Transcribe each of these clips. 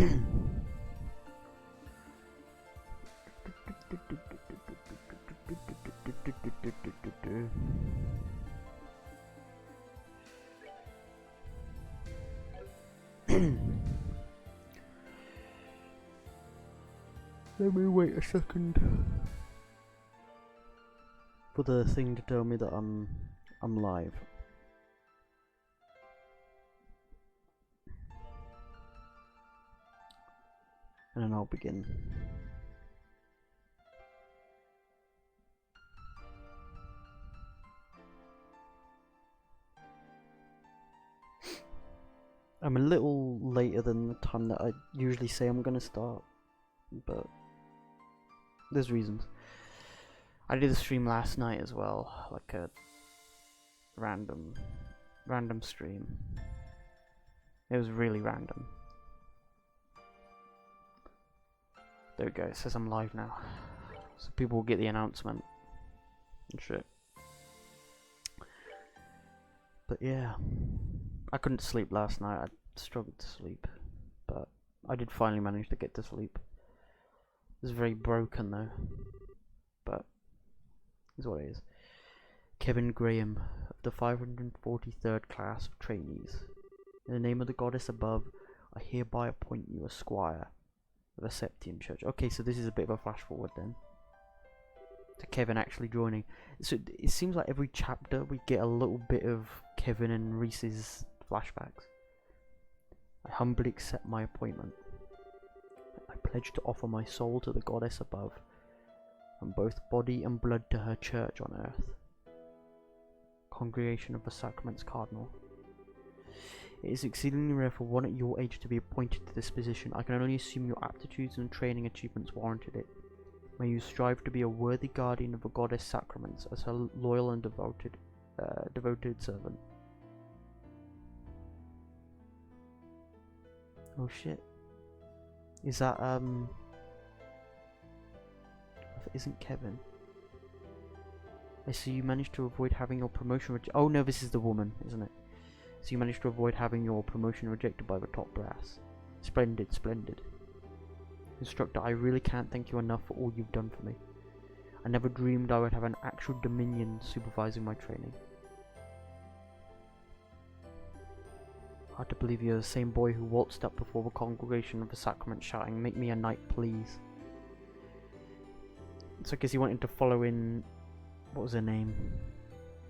Let me wait a second for the thing to tell me that I'm live. And then I'll begin. I'm a little later than the time that I usually say I'm gonna start, but there's reasons. I did a stream last night as well, like a random stream. It was really random. There we go, it says I'm live now. So people will get the announcement and shit. But yeah, I couldn't sleep last night, I struggled to sleep. But I did finally manage to get to sleep. It was very broken though. But is what it is. Kevin Graham of the 543rd class of trainees. In the name of the goddess above, I hereby appoint you a squire of the Septian Church. Okay, so this is a bit of a flash forward then. To Kevin actually joining. So it seems like every chapter we get a little bit of Kevin and Reese's flashbacks. I humbly accept my appointment. I pledge to offer my soul to the goddess above, and both body and blood to her church on earth. Congregation of the Sacraments Cardinal. It is exceedingly rare for one at your age to be appointed to this position. I can only assume your aptitudes and training achievements warranted it. May you strive to be a worthy guardian of the goddess Sacraments as her loyal and devoted servant. Oh shit. Is that isn't Kevin? I see you managed to avoid having your promotion oh no, this is the woman, isn't it? So you managed to avoid having your promotion rejected by the top brass. Splendid, splendid. Instructor, I really can't thank you enough for all you've done for me. I never dreamed I would have an actual dominion supervising my training. Hard to believe you're the same boy who waltzed up before the congregation of the sacrament shouting, "Make me a knight, please." So I guess he wanted to follow in... what was her name?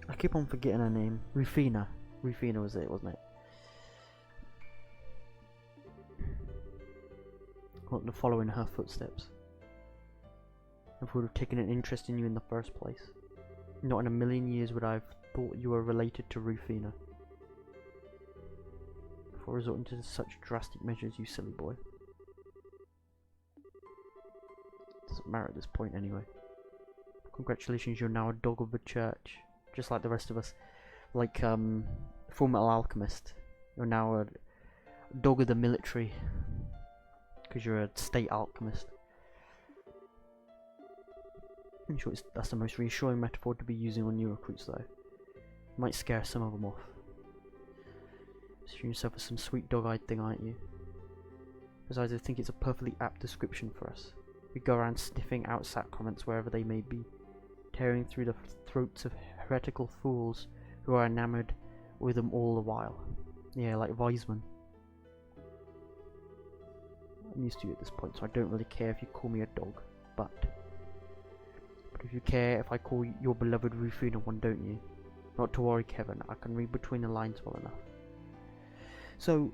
I keep on forgetting her name. Rufina. Rufina was it, wasn't it? I wanted to follow in her footsteps. If we would have taken an interest in you in the first place. Not in a million years would I have thought you were related to Rufina. Before resorting to such drastic measures, you silly boy. Doesn't matter at this point anyway. Congratulations, you're now a dog of the church. Just like the rest of us. Like, Fullmetal Alchemist. You're now a dog of the military. Because you're a state alchemist. I'm sure that's the most reassuring metaphor to be using on new recruits though. Might scare some of them off. Assuming yourself as some sweet dog-eyed thing, aren't you? Besides, I think it's a perfectly apt description for us. We go around sniffing out sacraments wherever they may be, tearing through the throats of heretical fools who are enamored with them all the while. Yeah, like Weisman. I'm used to you at this point, so I don't really care if you call me a dog, but if you care if I call your beloved Rufina one, don't you? Not to worry, Kevin, I can read between the lines well enough. So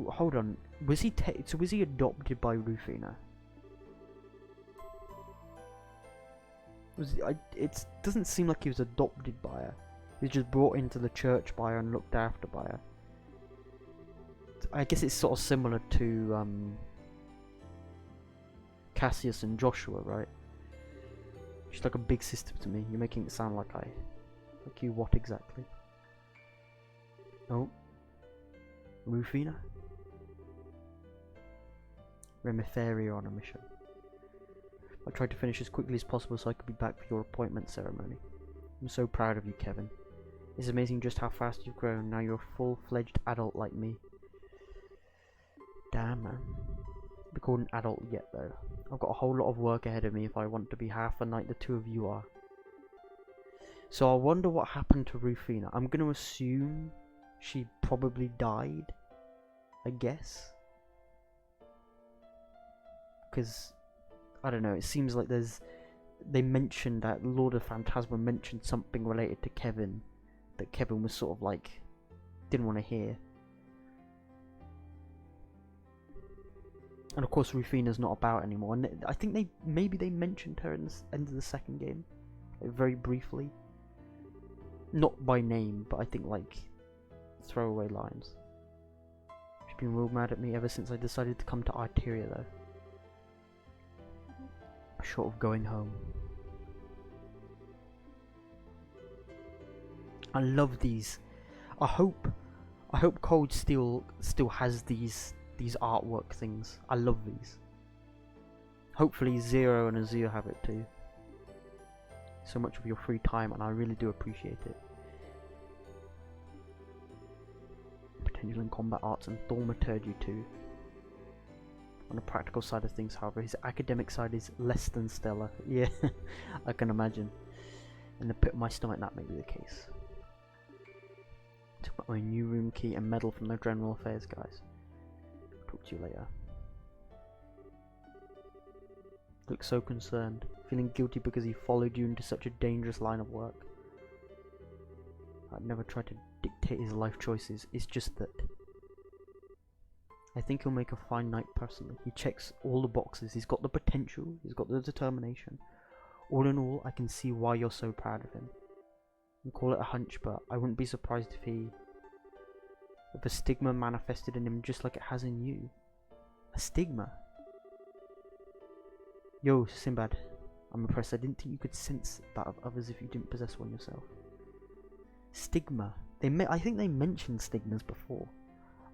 hold on, was he adopted by Rufina? It doesn't seem like he was adopted by her. He was just brought into the church by her and looked after by her. I guess it's sort of similar to Cassius and Joshua, right? She's like a big sister to me. You're making it sound like like you what exactly? Oh, Rufina? Remitharia on a mission. I tried to finish as quickly as possible so I could be back for your appointment ceremony. I'm so proud of you, Kevin. It's amazing just how fast you've grown. Now you're a full-fledged adult like me. damn, man. Be called an adult yet, though. I've got a whole lot of work ahead of me if I want to be half the knight the two of you are. So I wonder what happened to Rufina. I'm going to assume she probably died, I guess. Because, I don't know, it seems like they mentioned that Lord of Phantasma mentioned something related to Kevin that Kevin was sort of like, didn't want to hear. And of course Rufina's not about anymore, and I think maybe they mentioned her in the end of the second game, like, very briefly. Not by name, but I think like throwaway lines. She's been real mad at me ever since I decided to come to Arteria, though. Short of going home. I love these. I hope Cold Steel still has these artwork things. I love these. Hopefully Zero and Azure have it too. So much of your free time, and I really do appreciate it. Potential in combat arts and thaumaturgy too. On the practical side of things, however, his academic side is less than stellar. Yeah, I can imagine. In the pit of my stomach, that may be the case. Took my new room key and medal from the General Affairs guys. Talk to you later. Looks so concerned, feeling guilty because he followed you into such a dangerous line of work. I'd never tried to dictate his life choices, it's just that I think he'll make a fine knight personally. He checks all the boxes, he's got the potential, he's got the determination. All in all, I can see why you're so proud of him. You call it a hunch, but I wouldn't be surprised if a stigma manifested in him just like it has in you. A stigma? Yo, Sinbad, I'm impressed. I didn't think you could sense that of others if you didn't possess one yourself. Stigma. I think they mentioned stigmas before.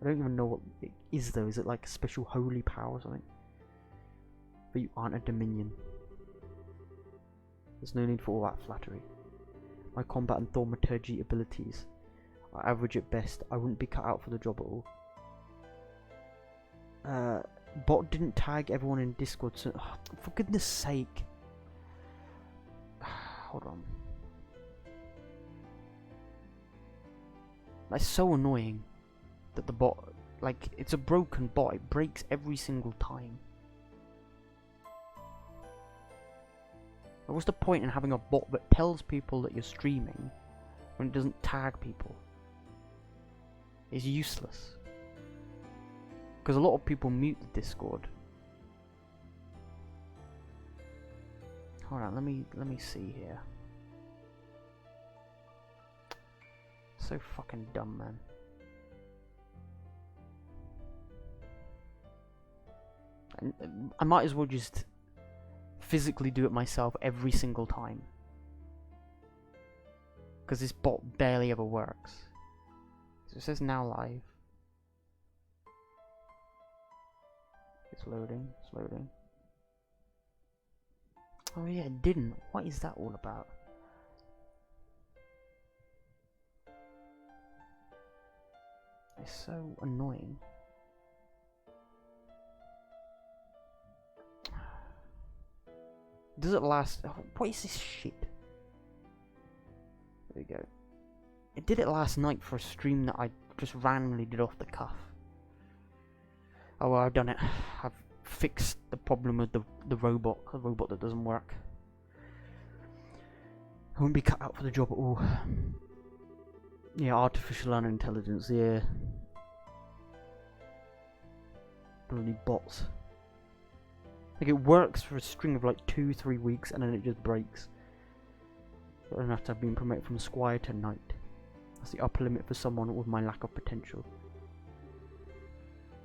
I don't even know what it is though. Is it like a special holy power or something? But you aren't a Dominion. There's no need for all that flattery. My combat and thaumaturgy abilities are average at best. I wouldn't be cut out for the job at all. Bot didn't tag everyone in Discord, so for goodness sake. Hold on. That's so annoying that the bot, like, it's a broken bot. It breaks every single time. What's the point in having a bot that tells people that you're streaming when it doesn't tag people? It's useless. Because a lot of people mute the Discord. Hold on, let me see here. So fucking dumb, man. And I might as well just physically do it myself every single time. Because this bot barely ever works. So it says now live. It's loading, it's loading. Oh yeah, it didn't. What is that all about? It's so annoying. Does it last? Oh, what is this shit? There we go. It did it last night for a stream that I just randomly did off the cuff. Oh well, I've done it. I've fixed the problem with the robot that doesn't work. I wouldn't be cut out for the job at all. Yeah, artificial intelligence, yeah. Bloody bots. Like, it works for a string of like 2-3 weeks and then it just breaks. I don't have to have been promoted from Squire to Knight. That's the upper limit for someone with my lack of potential.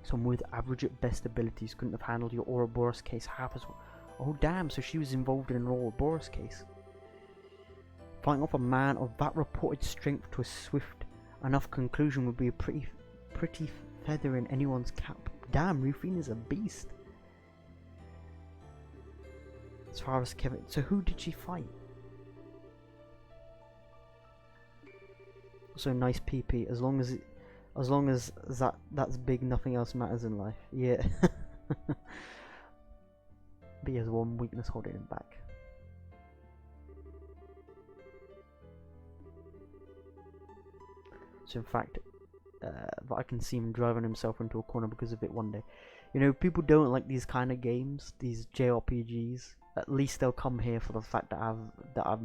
Someone with average at best abilities couldn't have handled your Ouroboros case half as well. Oh damn, so she was involved in an Ouroboros case. Fighting off a man of that reported strength to a swift enough conclusion would be a pretty feather in anyone's cap. Damn, Rufina's a beast. As far as Kevin, so who did she fight? So nice PP, as long as As long as that's big, nothing else matters in life. Yeah. But he has one weakness holding him back. So in fact, I can see him driving himself into a corner because of it one day. You know, people don't like these kind of games, these JRPGs. At least they'll come here for the fact that I've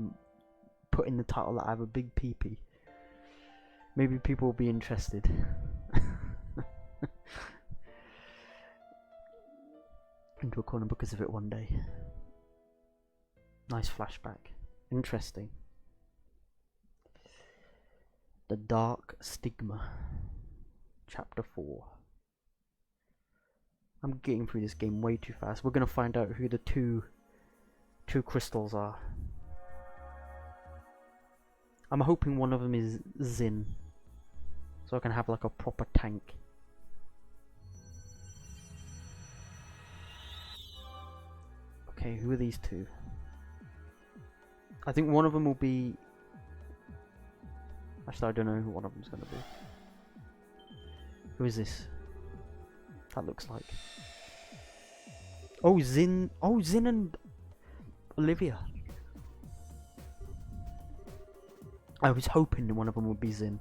put in the title that I have a big PP. Maybe people will be interested. Into a corner because of it one day. Nice flashback. Interesting. The Dark Stigma. Chapter 4. I'm getting through this game way too fast. We're gonna find out who the two crystals are. I'm hoping one of them is Zin, so I can have like a proper tank. Okay, who are these two? I think one of them will be... Actually, I don't know who one of them's gonna be. Who is this? That looks like... Oh, Zin! Oh, Zin and Olivia. I was hoping one of them would be Zin.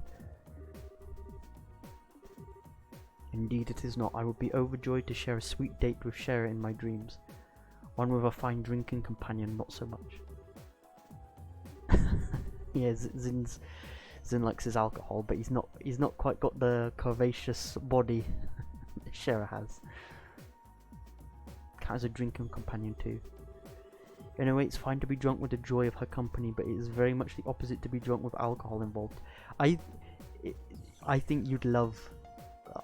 Indeed it is not. I would be overjoyed to share a sweet date with Shera in my dreams. One with a fine drinking companion, not so much. Yeah, Zin likes his alcohol, but he's not quite got the curvaceous body Shera has. Cat has a drinking companion too. In a way, it's fine to be drunk with the joy of her company, but it is very much the opposite to be drunk with alcohol involved. I think you'd love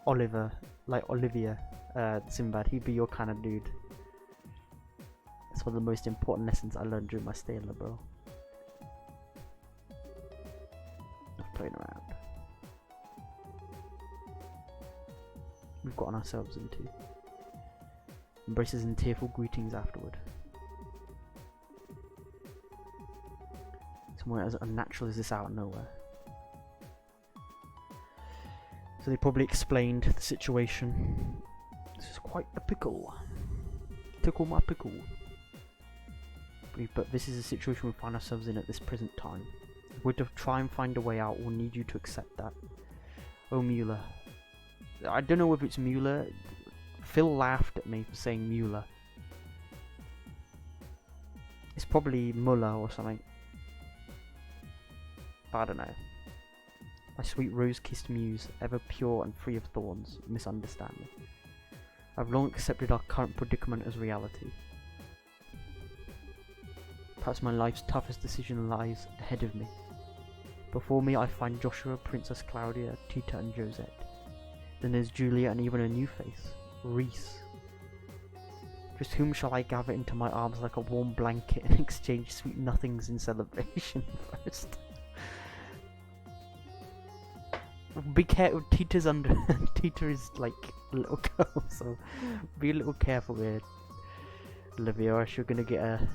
Olivia, Sinbad. He'd be your kind of dude. It's one of the most important lessons I learned during my stay in Liberal. Enough playing around. We've gotten ourselves into embraces and tearful greetings afterward. Somewhere as unnatural as this out of nowhere. So they probably explained the situation. This is quite a pickle. Tickle my pickle. But this is the situation we find ourselves in at this present time. If we're to try and find a way out, we'll need you to accept that. Oh, Mueller. I don't know if it's Mueller. Phil laughed at me for saying Mueller. It's probably Muller or something. But I don't know. My sweet rose-kissed muse, ever pure and free of thorns, misunderstand me. I've long accepted our current predicament as reality. Perhaps my life's toughest decision lies ahead of me. Before me I find Joshua, Princess Claudia, Tita and Josette. Then there's Julia and even a new face, Reese. Just whom shall I gather into my arms like a warm blanket and exchange sweet nothings in celebration first? Be careful, Tita's under... Tita is like a little girl, so be a little careful there, Olivia, or else you're gonna get a...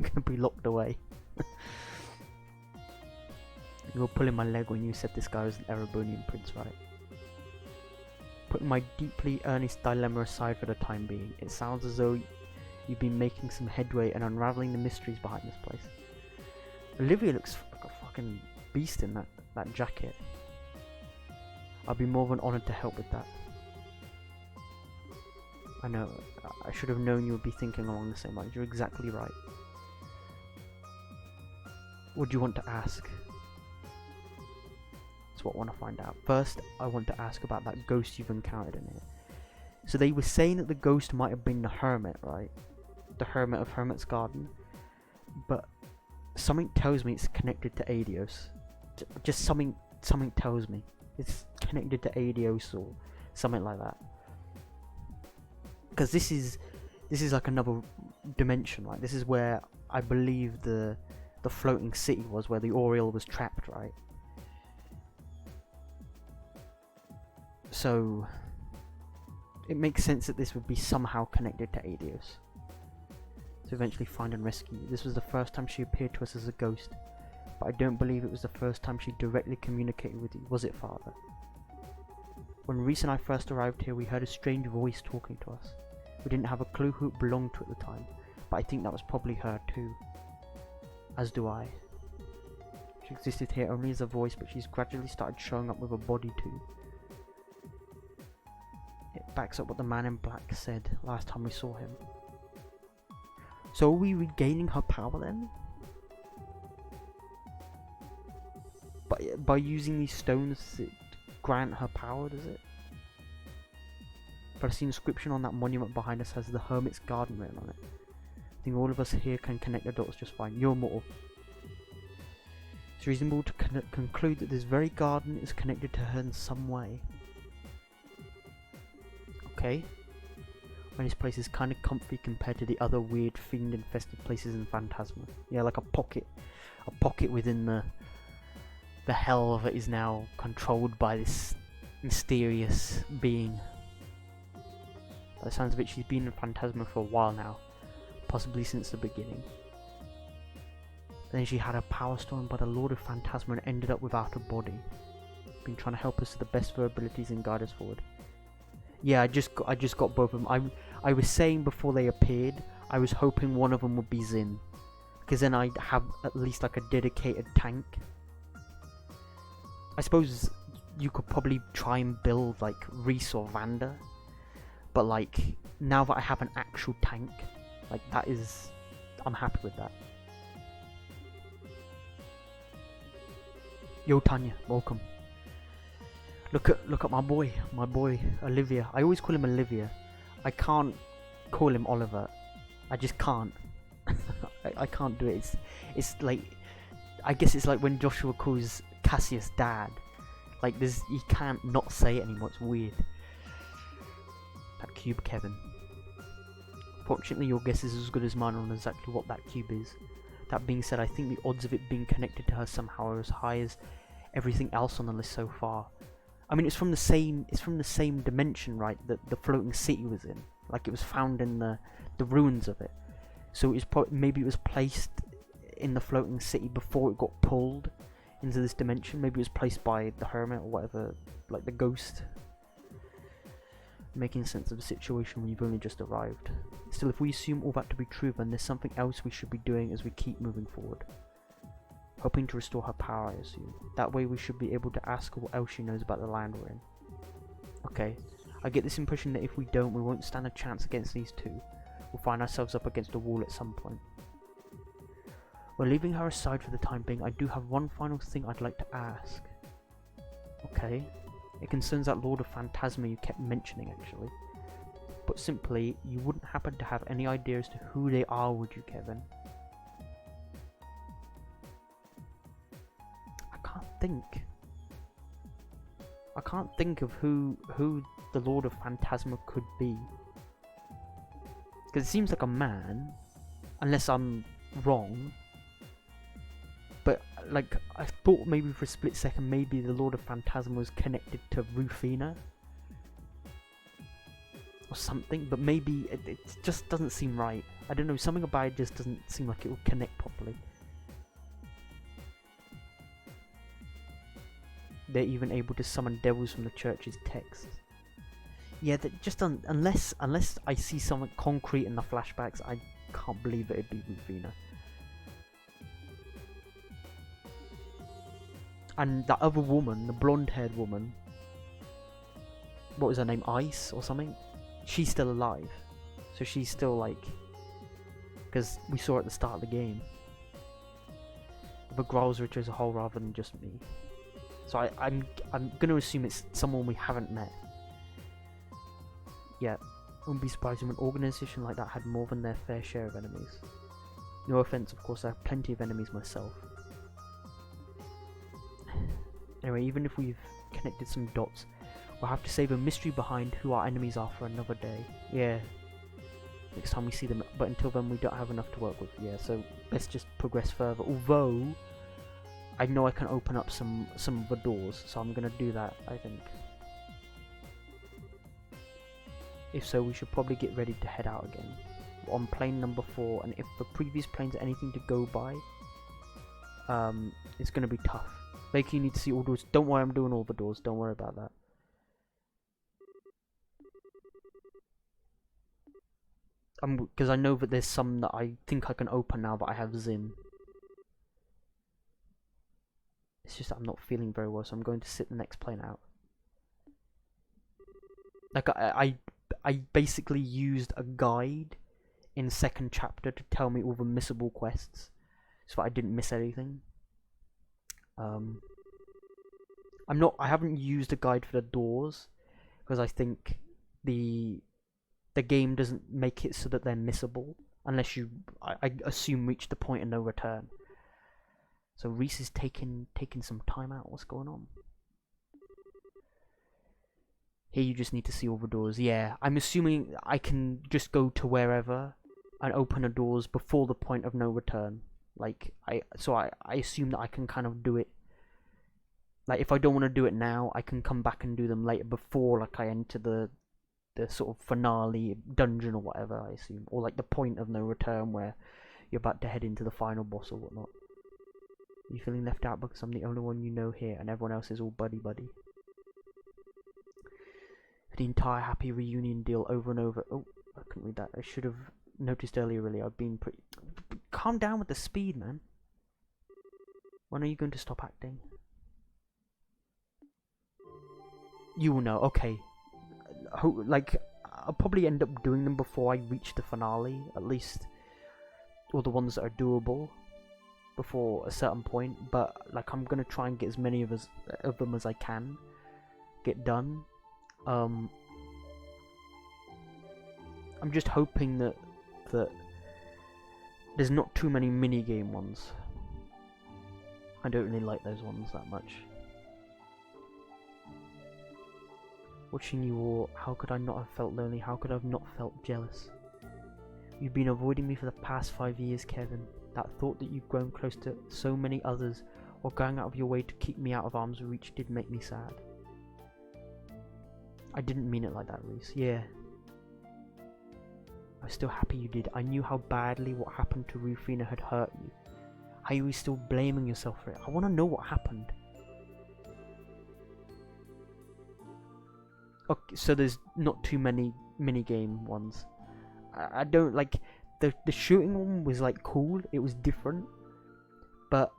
gonna be locked away. You were pulling my leg when you said this guy was an Erebonian prince, right? Putting my deeply earnest dilemma aside for the time being, it sounds as though you've been making some headway and unraveling the mysteries behind this place. Olivia looks like a fucking beast in that jacket. I'd be more than honoured to help with that. I know, I should have known you would be thinking along the same lines. You're exactly right. What do you want to ask? That's what I want to find out. First, I want to ask about that ghost you've encountered in here. So they were saying that the ghost might have been the hermit, right? The hermit of Hermit's Garden. But something tells me it's connected to Aidios. Just something tells me it's connected to Aidios or something like that. Because this is like another dimension, right? This is where I believe the floating city was, where the Oriole was trapped, right? So it makes sense that this would be somehow connected to Aidios. To eventually find and rescue you. This was the first time she appeared to us as a ghost. but I don't believe it was the first time she directly communicated with you, was it, Father? When Reese and I first arrived here, we heard a strange voice talking to us. We didn't have a clue who it belonged to at the time, but I think that was probably her too. As do I. She existed here only as a voice, but she's gradually started showing up with a body too. It backs up what the man in black said last time we saw him. So are we regaining her power then? By using these stones, does it grant her power, does it? But I see an inscription on that monument behind us has the Hermit's Garden written on it. I think all of us here can connect the dots just fine. You're mortal. It's reasonable to conclude that this very garden is connected to her in some way. Okay. And this place is kind of comfy compared to the other weird fiend-infested places in Phantasma. Yeah, like a pocket within the hell that is now controlled by this mysterious being. By the sounds of it, she's been in Phantasma for a while now, possibly since the beginning. Then she had her power stolen by the Lord of Phantasma and ended up without a body. Been trying to help us to the best of her abilities and guide us forward. Yeah, I just got both of them. I was saying before they appeared, I was hoping one of them would be Zin, because then I'd have at least like a dedicated tank. I suppose you could probably try and build like Reese or Vanda, but like now that I have an actual tank, like I'm happy with that. Yo Tanya, welcome. Look at my boy Olivia. I always call him Olivia. I can't call him Oliver. I just can't. I can't do it. It's like, I guess it's like when Joshua calls Cassius dad. Like you can't not say it anymore. It's weird. That cube, Kevin. Fortunately, your guess is as good as mine on exactly what that cube is. That being said, I think the odds of it being connected to her somehow are as high as everything else on the list so far. I mean, it's from the same dimension, right? That the floating city was in. Like it was found in the ruins of it. So maybe it was placed in the floating city before it got pulled into this dimension. Maybe it was placed by the hermit or whatever, like the ghost. Making sense of the situation when you've only just arrived. Still, if we assume all that to be true, then there's something else we should be doing as we keep moving forward. Hoping to restore her power, I assume. That way we should be able to ask her what else she knows about the land we're in. Okay, I get this impression that if we don't, we won't stand a chance against these two. We'll find ourselves up against a wall at some point. Well, leaving her aside for the time being, I do have one final thing I'd like to ask. Okay, it concerns that Lord of Phantasma you kept mentioning, actually. But simply, you wouldn't happen to have any idea as to who they are, would you, Kevin? I can't think of who the Lord of Phantasma could be. Because it seems like a man, unless I'm wrong. But like, I thought maybe for a split second maybe the Lord of Phantasma was connected to Rufina or something, but maybe it just doesn't seem right. I don't know, something about it just doesn't seem like it will connect properly. They're even able to summon devils from the church's texts. Yeah, that just unless I see something concrete in the flashbacks, I can't believe it'd be Rufina. And that other woman, the blonde-haired woman, what was her name, Ice or something? She's still alive, so she's still like, because we saw her at the start of the game. The Growlsrich as a whole rather than just me. So I'm gonna assume it's someone we haven't met. Yeah, wouldn't be surprised if an organisation like that had more than their fair share of enemies. No offense, of course, I have plenty of enemies myself. Anyway, even if we've connected some dots, we'll have to save a mystery behind who our enemies are for another day. Yeah, next time we see them, but until then we don't have enough to work with. Yeah, so let's just progress further. Although I know I can open up some of the doors, so I'm gonna do that, I think. If so, we should probably get ready to head out again. On plane number 4, and if the previous planes are anything to go by, it's gonna be tough. Like, you need to see all doors. Don't worry, I'm doing all the doors. Don't worry about that. Because I know that there's some that I think I can open now that I have Zim. It's just that I'm not feeling very well, so I'm going to sit the next plane out. Like, I basically used a guide in second chapter to tell me all the missable quests, so that I didn't miss anything. I haven't used a guide for the doors, because I think the game doesn't make it so that they're missable, unless you, I assume, reach the point of no return. So Reese is taking some time out. What's going on? Here you just need to see all the doors. Yeah, I'm assuming I can just go to wherever and open the doors before the point of no return. Like, I assume that I can kind of do it. Like, if I don't want to do it now, I can come back and do them later before, like, I enter the sort of finale dungeon or whatever, I assume. Or, like, the point of no return where you're about to head into the final boss or whatnot. You feeling left out because I'm the only one you know here and everyone else is all buddy-buddy. The entire happy reunion deal over and over. Oh, I couldn't read that. I should have noticed earlier, really. I've been pretty... Calm down with the speed, man. When are you going to stop acting? You will know. Okay. Like, I'll probably end up doing them before I reach the finale, at least. Or the ones that are doable before a certain point. But, like, I'm going to try and get as many of them as I can get done. I'm just hoping that there's not too many minigame ones. I don't really like those ones that much. Watching you all, how could I not have felt lonely? How could I have not felt jealous? You've been avoiding me for the past 5 years, Kevin. That thought that you've grown close to so many others, or going out of your way to keep me out of arm's reach, did make me sad. I didn't mean it like that, Reese. Yeah. I'm still happy you did. I knew how badly what happened to Rufina had hurt you. How you were still blaming yourself for it. I want to know what happened. Okay, so there's not too many minigame ones. I don't like... The shooting one was like cool. It was different. But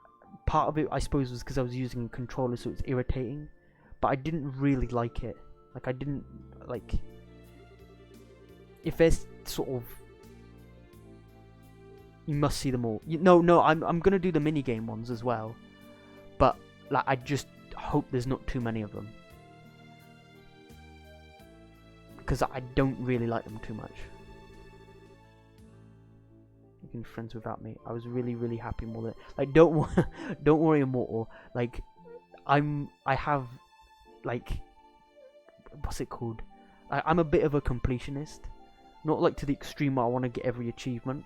part of it, I suppose, was because I was using a controller, so it's irritating. But I didn't really like it. Like, I didn't, like... If there's sort of... You must see them all. No, I'm gonna do the minigame ones as well. But, like, I just hope there's not too many of them. Because I don't really like them too much. You can be friends without me. I was really, really happy more than... Like, don't worry, Immortal. Like, I have, like... What's it called? I'm a bit of a completionist. Not like to the extreme where I want to get every achievement.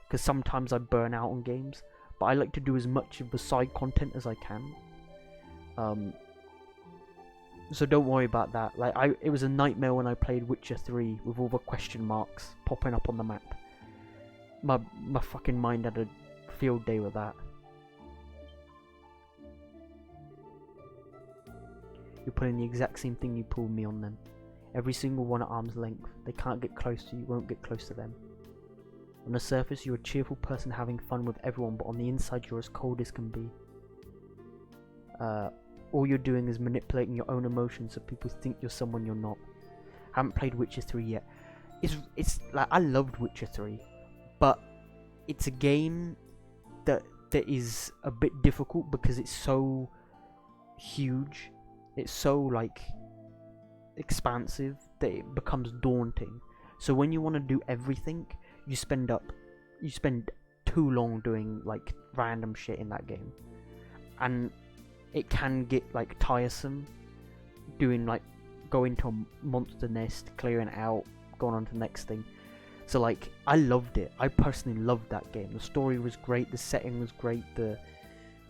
Because sometimes I burn out on games. But I like to do as much of the side content as I can. So don't worry about that. Like, it was a nightmare when I played Witcher 3 with all the question marks popping up on the map. My fucking mind had a field day with that. You're pulling the exact same thing you pulled me on them. Every single one at arm's length. They can't get close to you, won't get close to them. On the surface, you're a cheerful person having fun with everyone, but on the inside, you're as cold as can be. All you're doing is manipulating your own emotions so people think you're someone you're not. Haven't played Witcher 3 yet. It's like, I loved Witcher 3, but it's a game that is a bit difficult because it's so huge. It's so, like, expansive that it becomes daunting. So when you want to do everything, you spend too long doing, like, random shit in that game. And it can get, like, tiresome doing, like, going to a monster nest, clearing it out, going on to the next thing. So, like, I loved it. I personally loved that game. The story was great, the setting was great,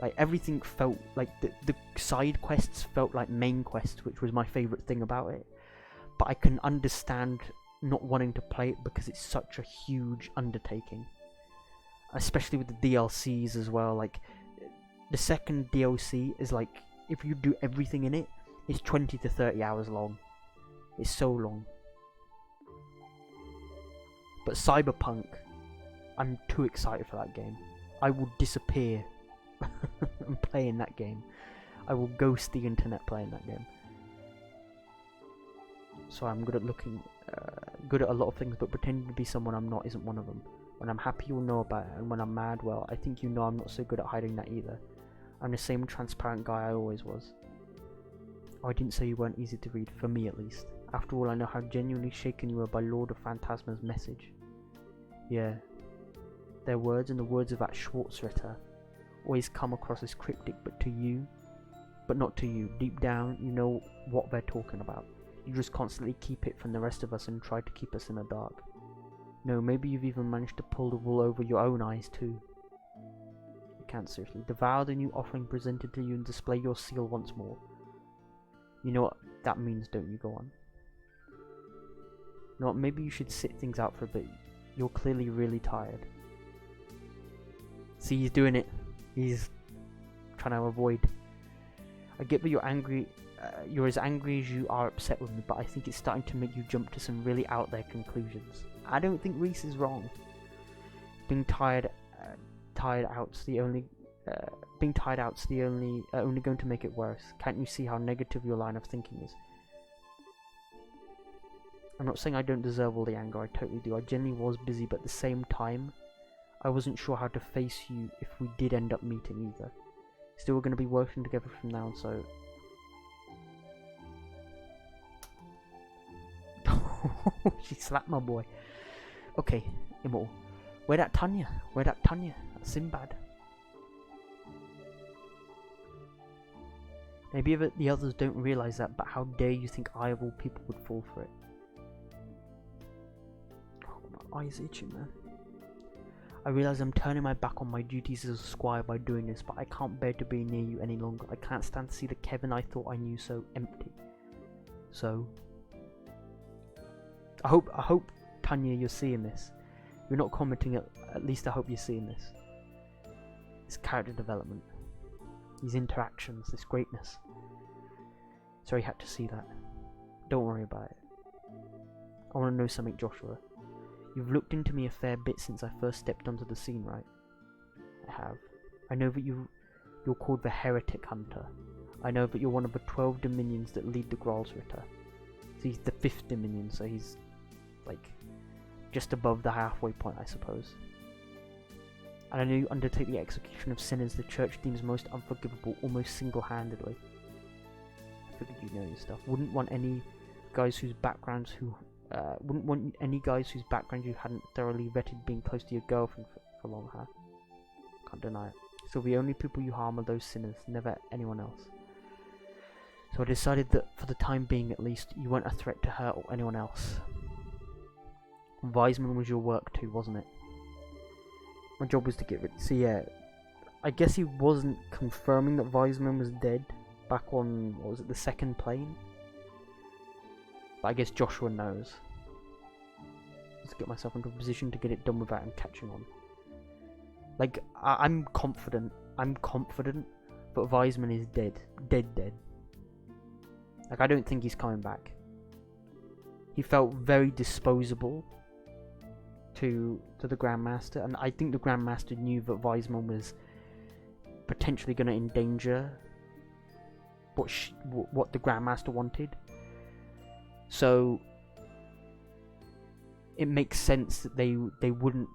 like, everything felt like the side quests felt like main quests, which was my favourite thing about it. But I can understand not wanting to play it because it's such a huge undertaking. Especially with the DLCs as well. Like, The second DLC is like, if you do everything in it, it's 20 to 30 hours long. It's so long. But Cyberpunk, I'm too excited for that game. I will disappear and play in that game. I will ghost the internet playing that game. So I'm good at looking, good at a lot of things, but pretending to be someone I'm not isn't one of them. When I'm happy, you'll know about it, and when I'm mad, well, I think you know I'm not so good at hiding that either. I'm the same transparent guy I always was. Oh, I didn't say you weren't easy to read, for me at least. After all, I know how genuinely shaken you were by Lord of Phantasma's message. Yeah. Their words and the words of that Schwarzritter always come across as cryptic, but not to you. Deep down, you know what they're talking about. You just constantly keep it from the rest of us and try to keep us in the dark. No, maybe you've even managed to pull the wool over your own eyes too. You can't seriously. Devour the new offering presented to you and display your seal once more. You know what that means, don't you? Go on. You know what, maybe you should sit things out for a bit. You're clearly really tired. See, he's doing it. He's trying to avoid. I get that you're angry. You're as angry as you are upset with me, but I think it's starting to make you jump to some really out there conclusions. I don't think Reese is wrong. Being tired out's only going to make it worse. Can't you see how negative your line of thinking is? I'm not saying I don't deserve all the anger, I totally do. I genuinely was busy, but at the same time, I wasn't sure how to face you if we did end up meeting either. Still, we're going to be working together from now on, so... She slapped my boy. Okay, Immortal. Where that Tanya? Where that Tanya? That's Sinbad. Maybe the others don't realise that, but how dare you think I of all people would fall for it? Oh, my eyes itching, man. I realise I'm turning my back on my duties as a squire by doing this, but I can't bear to be near you any longer. I can't stand to see the Kevin I thought I knew so empty. So... I hope, Tanya, you're seeing this. You're not commenting, at least I hope you're seeing this. His character development. These interactions, this greatness. Sorry you had to see that. Don't worry about it. I want to know something, Joshua. You've looked into me a fair bit since I first stepped onto the scene, right? I have. I know that you're called the Heretic Hunter. I know that you're one of the 12 dominions that lead the Gralsritter. So he's the 5th dominion, so he's like just above the halfway point, I suppose. And I know you undertake the execution of sinners the church deems most unforgivable almost single-handedly. I figured you know your stuff. Wouldn't want any guys whose backgrounds you hadn't thoroughly vetted being close to your girlfriend for long, huh? Can't deny it. So the only people you harm are those sinners, never anyone else. So I decided that for the time being at least, you weren't a threat to her or anyone else. Wiseman was your work too, wasn't it? My job was to get rid. So yeah, I guess he wasn't confirming that Wiseman was dead back on, what was it, the second plane? But I guess Joshua knows. Let's get myself into a position to get it done without him catching on. Like, I'm confident that Wiseman is dead. Dead. Like, I don't think he's coming back. He felt very disposable to the Grandmaster, and I think the Grandmaster knew that Wiseman was potentially going to endanger what the Grandmaster wanted. So it makes sense that they wouldn't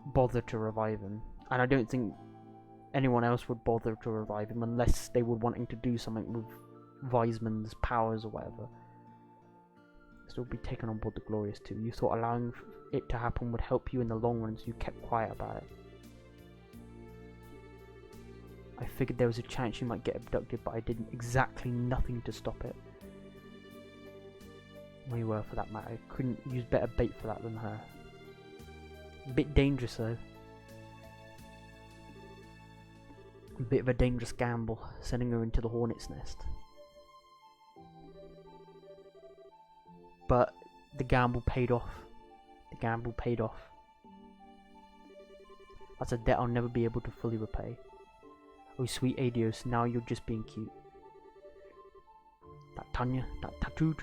bother to revive him, and I don't think anyone else would bother to revive him unless they were wanting to do something with Wiseman's powers or whatever. Still be taken on board the Glorious too. You thought allowing it to happen would help you in the long run, so you kept quiet about it. I figured there was a chance you might get abducted, but I did exactly nothing to stop it. We were, for that matter. Couldn't use better bait for that than her. A bit dangerous though. A bit of a dangerous gamble, sending her into the hornet's nest. But the gamble paid off. The gamble paid off. That's a debt I'll never be able to fully repay. Oh sweet Adios, now you're just being cute. That Tanya, that tattoo.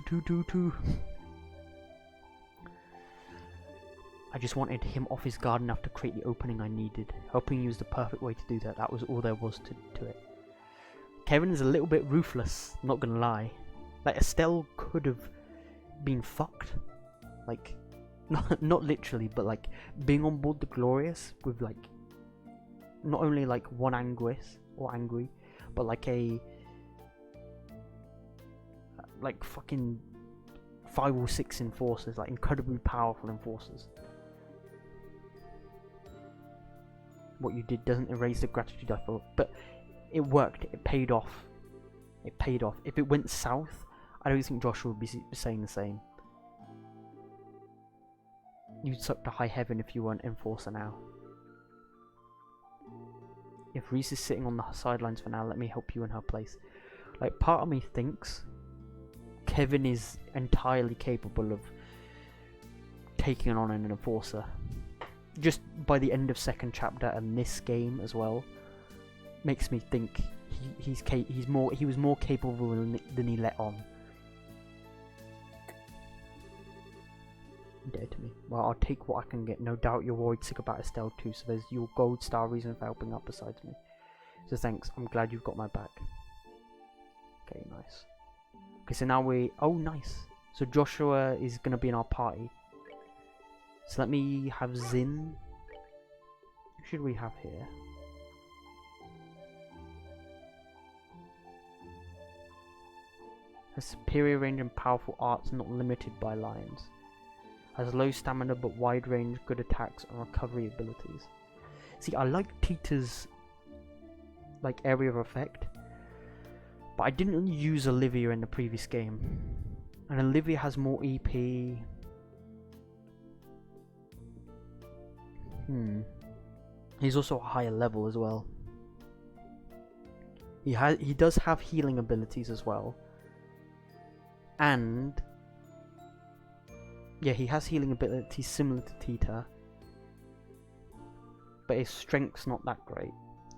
I just wanted him off his guard enough to create the opening I needed. Helping you was the perfect way to do that. That was all there was to it. Kevin is a little bit ruthless, not gonna lie. Like, Estelle could have been fucked. Like, not literally, but like, being on board the Glorious with like, not only like one Anguis, or Angry, but like like fucking 5 or 6 enforcers, like incredibly powerful enforcers. What you did doesn't erase the gratitude I felt, but it worked. It paid off. It paid off. If it went south, I don't think Joshua would be saying the same. You'd suck to high heaven if you weren't enforcer now. If Reese is sitting on the sidelines for now, let me help you in her place. Like, part of me thinks Kevin is entirely capable of taking on an enforcer. Just by the end of second chapter and this game as well, makes me think he was more capable than he let on. Dead to me. Well, I'll take what I can get. No doubt you're worried sick about Estelle too, so there's your gold star reason for helping out besides me. So thanks, I'm glad you've got my back. Okay, nice. Okay, so now oh nice. So Joshua is gonna be in our party. So let me have Zin. Who should we have here? Has superior range and powerful arts not limited by lions. Has low stamina but wide range, good attacks and recovery abilities. See, I like Tita's like area of effect, but I didn't use Olivia in the previous game. And Olivia has more EP. He's also a higher level as well. He does have healing abilities as well. And yeah, he has healing abilities similar to Tita, but his strength's not that great,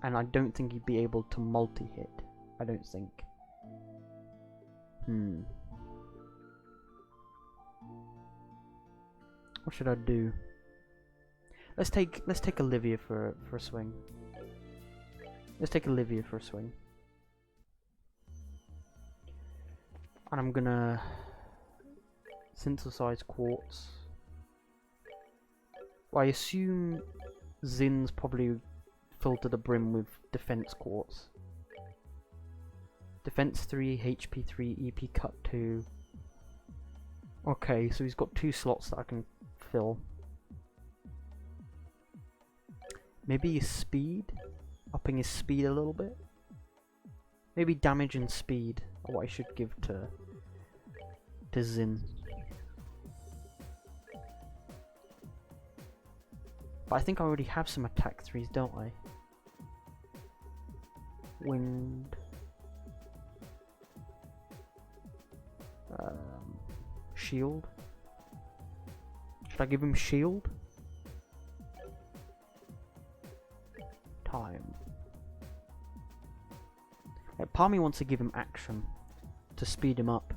and I don't think he'd be able to multi-hit. I don't think. What should I do? Let's take Olivia for a swing. Let's take Olivia for a swing. And I'm gonna synthesize quartz. Well, I assume Zin's probably filled to the brim with defense quartz. Defense 3, HP 3, EP cut 2. Okay, so he's got 2 slots that I can fill. Maybe his speed? Upping his speed a little bit? Maybe damage and speed are what I should give to Zin. But I think I already have some attack 3s, don't I? Wind. Shield. Should I give him shield? Time. Part of me wants to give him action to speed him up.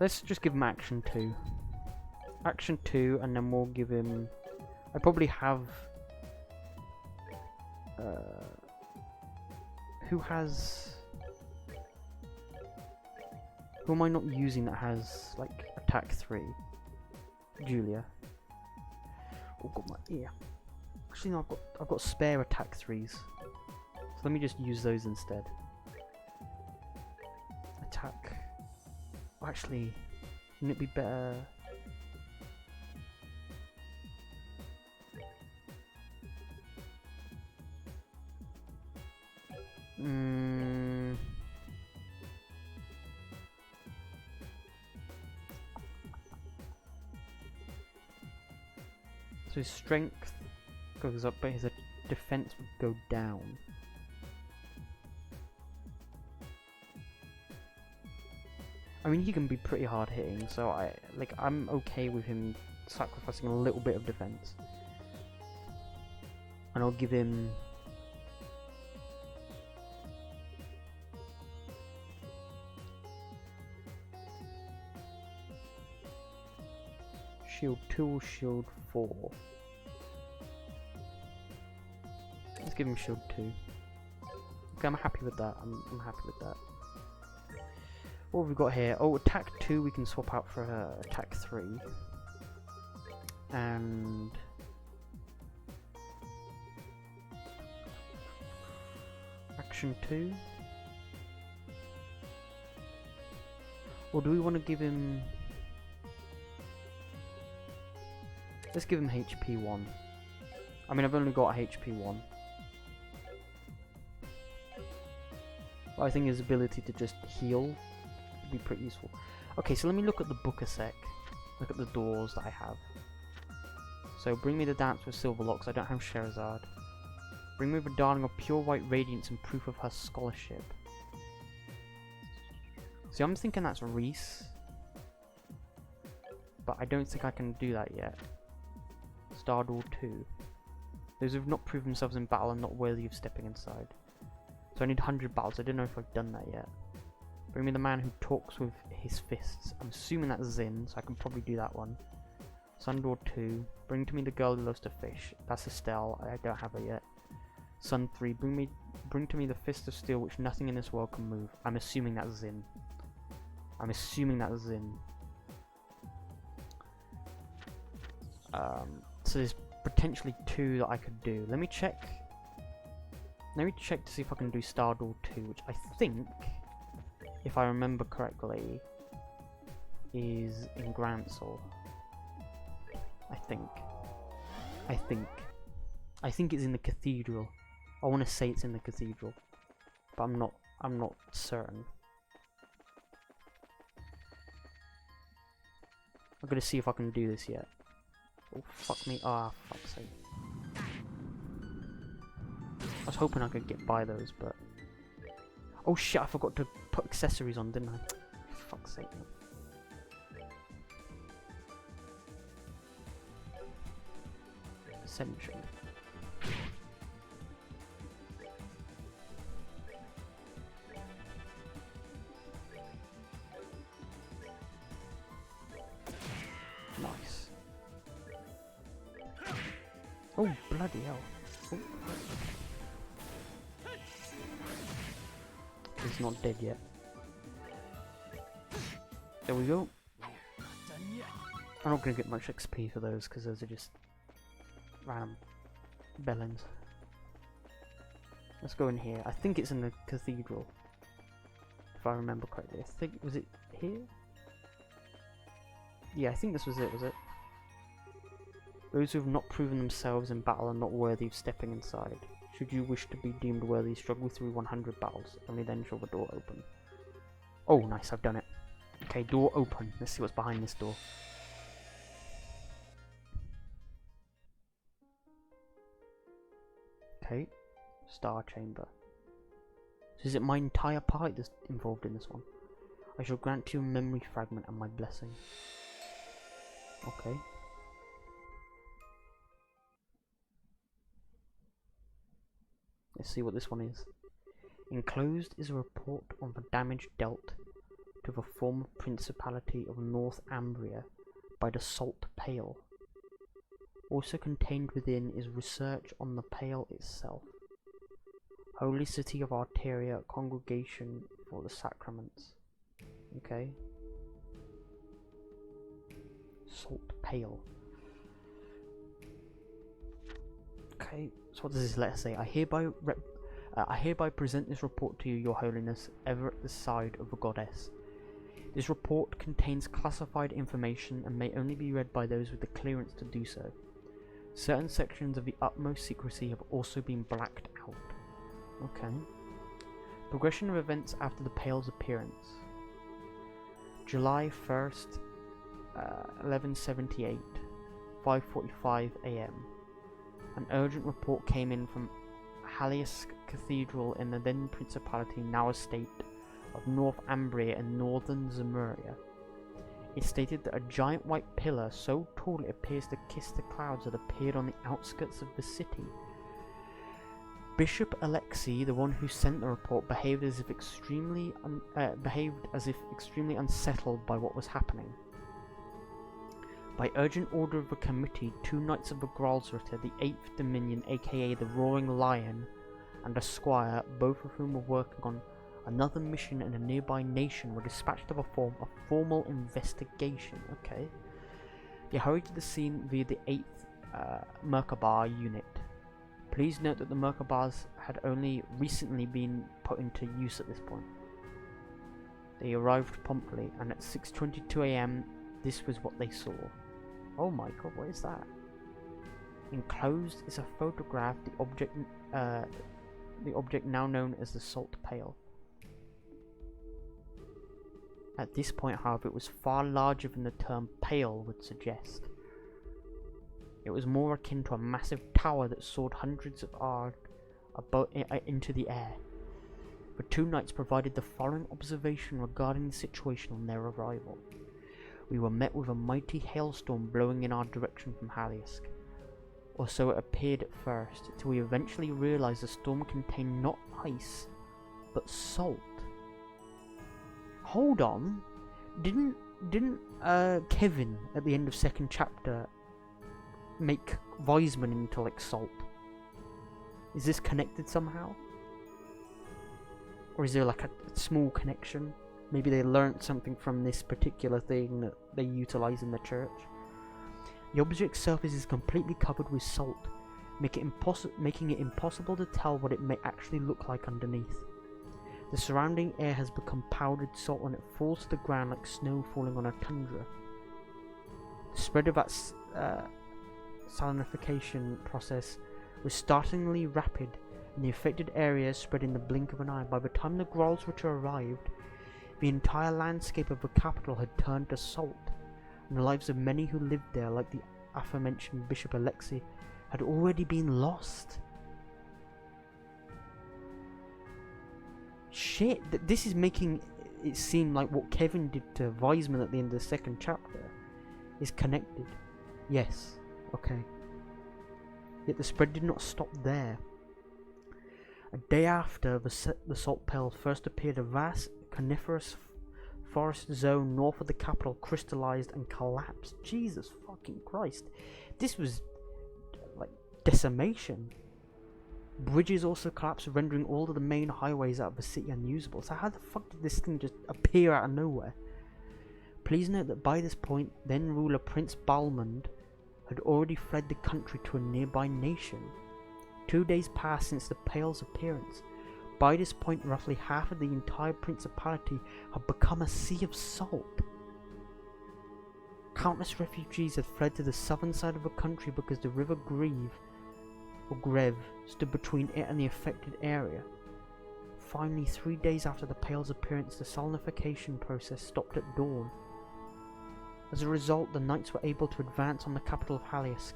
Let's just give him action 2. Action 2, and then we'll give him... I probably have... who has... Who am I not using that has, like, attack 3? Julia. Oh, got my ear. Actually, no, I've got spare attack 3s. So let me just use those instead. Attack. Actually, wouldn't it be better... So his strength goes up, but his defense would go down. I mean, he can be pretty hard hitting, so I'm okay with him sacrificing a little bit of defense. And I'll give him shield 2 or shield 4. Let's give him shield 2. Okay, I'm happy with that. I'm happy with that. What have we got here? Oh, attack 2 we can swap out for attack 3. And action 2. Or do we want to give him... Let's give him HP 1. I mean, I've only got HP 1. But I think his ability to just heal would be pretty useful. Okay, so let me look at the book a sec. Look at the doors that I have. So, bring me the dance with Silverlocks. I don't have Sherazade. Bring me the darling of pure white radiance and proof of her scholarship. See, I'm thinking that's Reese. But I don't think I can do that yet. Stardoor 2. Those who have not proved themselves in battle are not worthy of stepping inside. So I need 100 battles. I don't know if I've done that yet. Bring me the man who talks with his fists. I'm assuming that's Zin, so I can probably do that one. Sundoor 2. Bring to me the girl who loves to fish. That's Estelle. I don't have her yet. Sun 3. Bring to me the fist of steel which nothing in this world can move. I'm assuming that's Zin. I'm assuming that's Zin. So there's potentially 2 that I could do. Let me check. Let me check to see if I can do Stardoor 2, which I think, if I remember correctly, is in Gransel. I think it's in the cathedral. I want to say it's in the cathedral, but I'm not certain. I'm gonna see if I can do this yet. Oh fuck me! Ah, fuck's sake! I was hoping I could get by those, but oh shit! I forgot to put accessories on, didn't I? Fuck's sake! Ascension. Nice. Oh bloody hell! Oh. He's not dead yet. There we go. I'm not gonna get much XP for those because those are just random bellends. Let's go in here. I think it's in the cathedral, if I remember correctly. I think, was it here? Yeah, I think this was it, was it? Those who have not proven themselves in battle are not worthy of stepping inside. Should you wish to be deemed worthy, struggle through 100 battles. Only then shall the door open. Oh, nice, I've done it. Okay, door open. Let's see what's behind this door. Okay, Star Chamber. So is it my entire party that's involved in this one? I shall grant you a memory fragment and my blessing. Okay. Let's see what this one is. Enclosed is a report on the damage dealt to the former Principality of North Ambria by the Salt Pale. Also contained within is research on the Pale itself. Holy City of Arteria, Congregation for the Sacraments. Okay. Salt Pale. Okay, so what does this letter say? I hereby present this report to you, Your Holiness, ever at the side of the goddess. This report contains classified information and may only be read by those with the clearance to do so. Certain sections of the utmost secrecy have also been blacked out. Okay. Progression of events after the Pale's appearance. July 1st, 1178, 5:45 AM. An urgent report came in from Haliask Cathedral in the then Principality, now a state, of North Ambria and northern Zemuria. It stated that a giant white pillar so tall it appears to kiss the clouds had appeared on the outskirts of the city. Bishop Alexei, the one who sent the report, behaved as if extremely unsettled by what was happening. By urgent order of a committee, 2 knights of the Gralsritter, the 8th Dominion, aka the Roaring Lion, and a squire, both of whom were working on another mission in a nearby nation, were dispatched to perform a formal investigation. Okay. They hurried to the scene via the 8th Merkabah unit. Please note that the Merkabahs had only recently been put into use at this point. They arrived promptly, and at 6:22 AM, this was what they saw. Oh my god, what is that? Enclosed is a photograph of the object now known as the Salt Pail. At this point, however, it was far larger than the term pail would suggest. It was more akin to a massive tower that soared hundreds of yards into the air. The 2 knights provided the following observation regarding the situation on their arrival. We were met with a mighty hailstorm blowing in our direction from Haliask. Or so it appeared at first, till we eventually realized the storm contained not ice, but salt. Hold on, didn't Kevin at the end of 2nd chapter make Wiseman into like salt? Is this connected somehow? Or is there like a small connection? Maybe they learnt something from this particular thing that they utilize in the church. The object's surface is completely covered with salt, making it impossible to tell what it may actually look like underneath. The surrounding air has become powdered salt and it falls to the ground like snow falling on a tundra. The spread of that salinification process was startlingly rapid, and the affected areas spread in the blink of an eye. By the time the Gralsritter arrived, the entire landscape of the capital had turned to salt, and the lives of many who lived there, like the aforementioned Bishop Alexei, had already been lost. Shit, this is making it seem like what Kevin did to Wiseman at the end of the 2nd chapter is connected. Yes, okay. Yet the spread did not stop there. A day after the Salt Pail first appeared, a vast coniferous forest zone north of the capital crystallized and collapsed. Jesus fucking Christ. This was like decimation. Bridges also collapsed, rendering all of the main highways out of the city unusable. So how the fuck did this thing just appear out of nowhere? Please note that by this point, then ruler Prince Balmund had already fled the country to a nearby nation. 2 days passed since the Pail's appearance. By this point, roughly half of the entire principality had become a sea of salt. Countless refugees had fled to the southern side of the country because the river Greve stood between it and the affected area. Finally, 3 days after the Pail's appearance, the salinification process stopped at dawn. As a result, the knights were able to advance on the capital of Haliask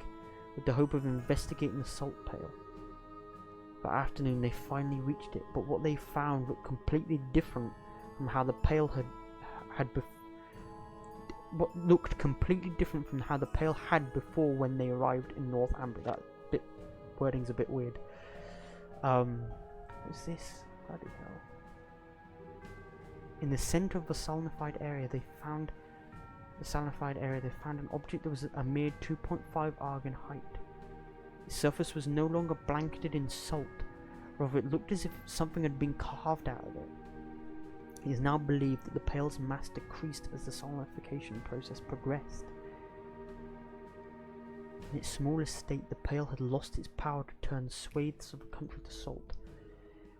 with the hope of investigating the Salt Pail. That afternoon they finally reached it, but what they found looked completely different from how the Pail had before when they arrived in North Ambria. That wording's a bit weird. What's this? Bloody hell. In the center of the salinified area, they found an object that was a mere 2.5 arg in height. Its surface was no longer blanketed in salt, rather it looked as if something had been carved out of it. It is now believed that the Pail's mass decreased as the salinification process progressed. In its smallest state, the Pail had lost its power to turn swathes of the country to salt,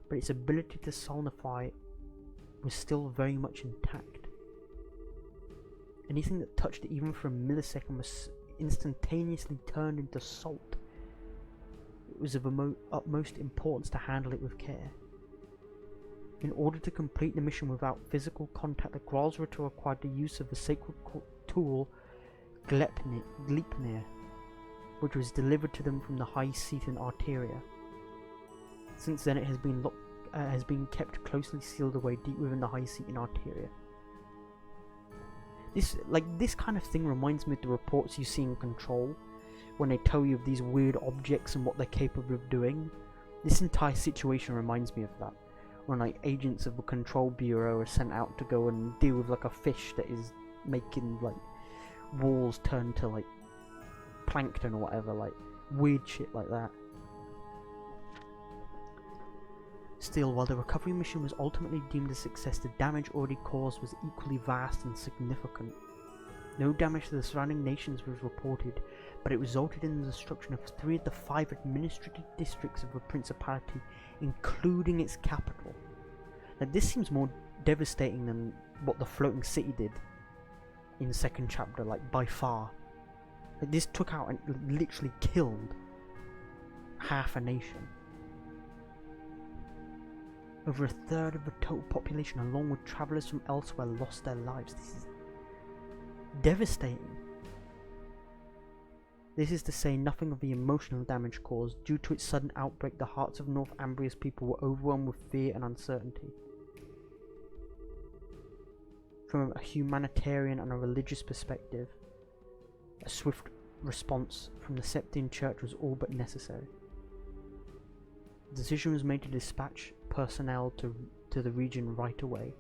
but its ability to salinify was still very much intact. Anything that touched it even for a millisecond was instantaneously turned into salt. It was of utmost importance to handle it with care. In order to complete the mission without physical contact, the Gralsritter required the use of the sacred tool Gleipnir, which was delivered to them from the high seat in Arteria. Since then it has been has been kept closely sealed away deep within the high seat in Arteria. This kind of thing reminds me of the reports you see in Control, when they tell you of these weird objects and what they're capable of doing. This entire situation reminds me of that, when like agents of the Control Bureau are sent out to go and deal with like a fish that is making like walls turn to like plankton or whatever, like weird shit like that. Still, while the recovery mission was ultimately deemed a success, the damage already caused was equally vast and significant. No damage to the surrounding nations was reported, but it resulted in the destruction of 3 of the 5 administrative districts of the Principality, including its capital. Now, this seems more devastating than what the Floating City did in the second chapter, like by far. Like, this took out and literally killed half a nation. Over a third of the total population, along with travellers from elsewhere, lost their lives. This is devastating. This is to say nothing of the emotional damage caused. Due to its sudden outbreak, the hearts of North Ambria's people were overwhelmed with fear and uncertainty. From a humanitarian and a religious perspective, a swift response from the Septine Church was all but necessary. The decision was made to dispatch personnel to the region right away,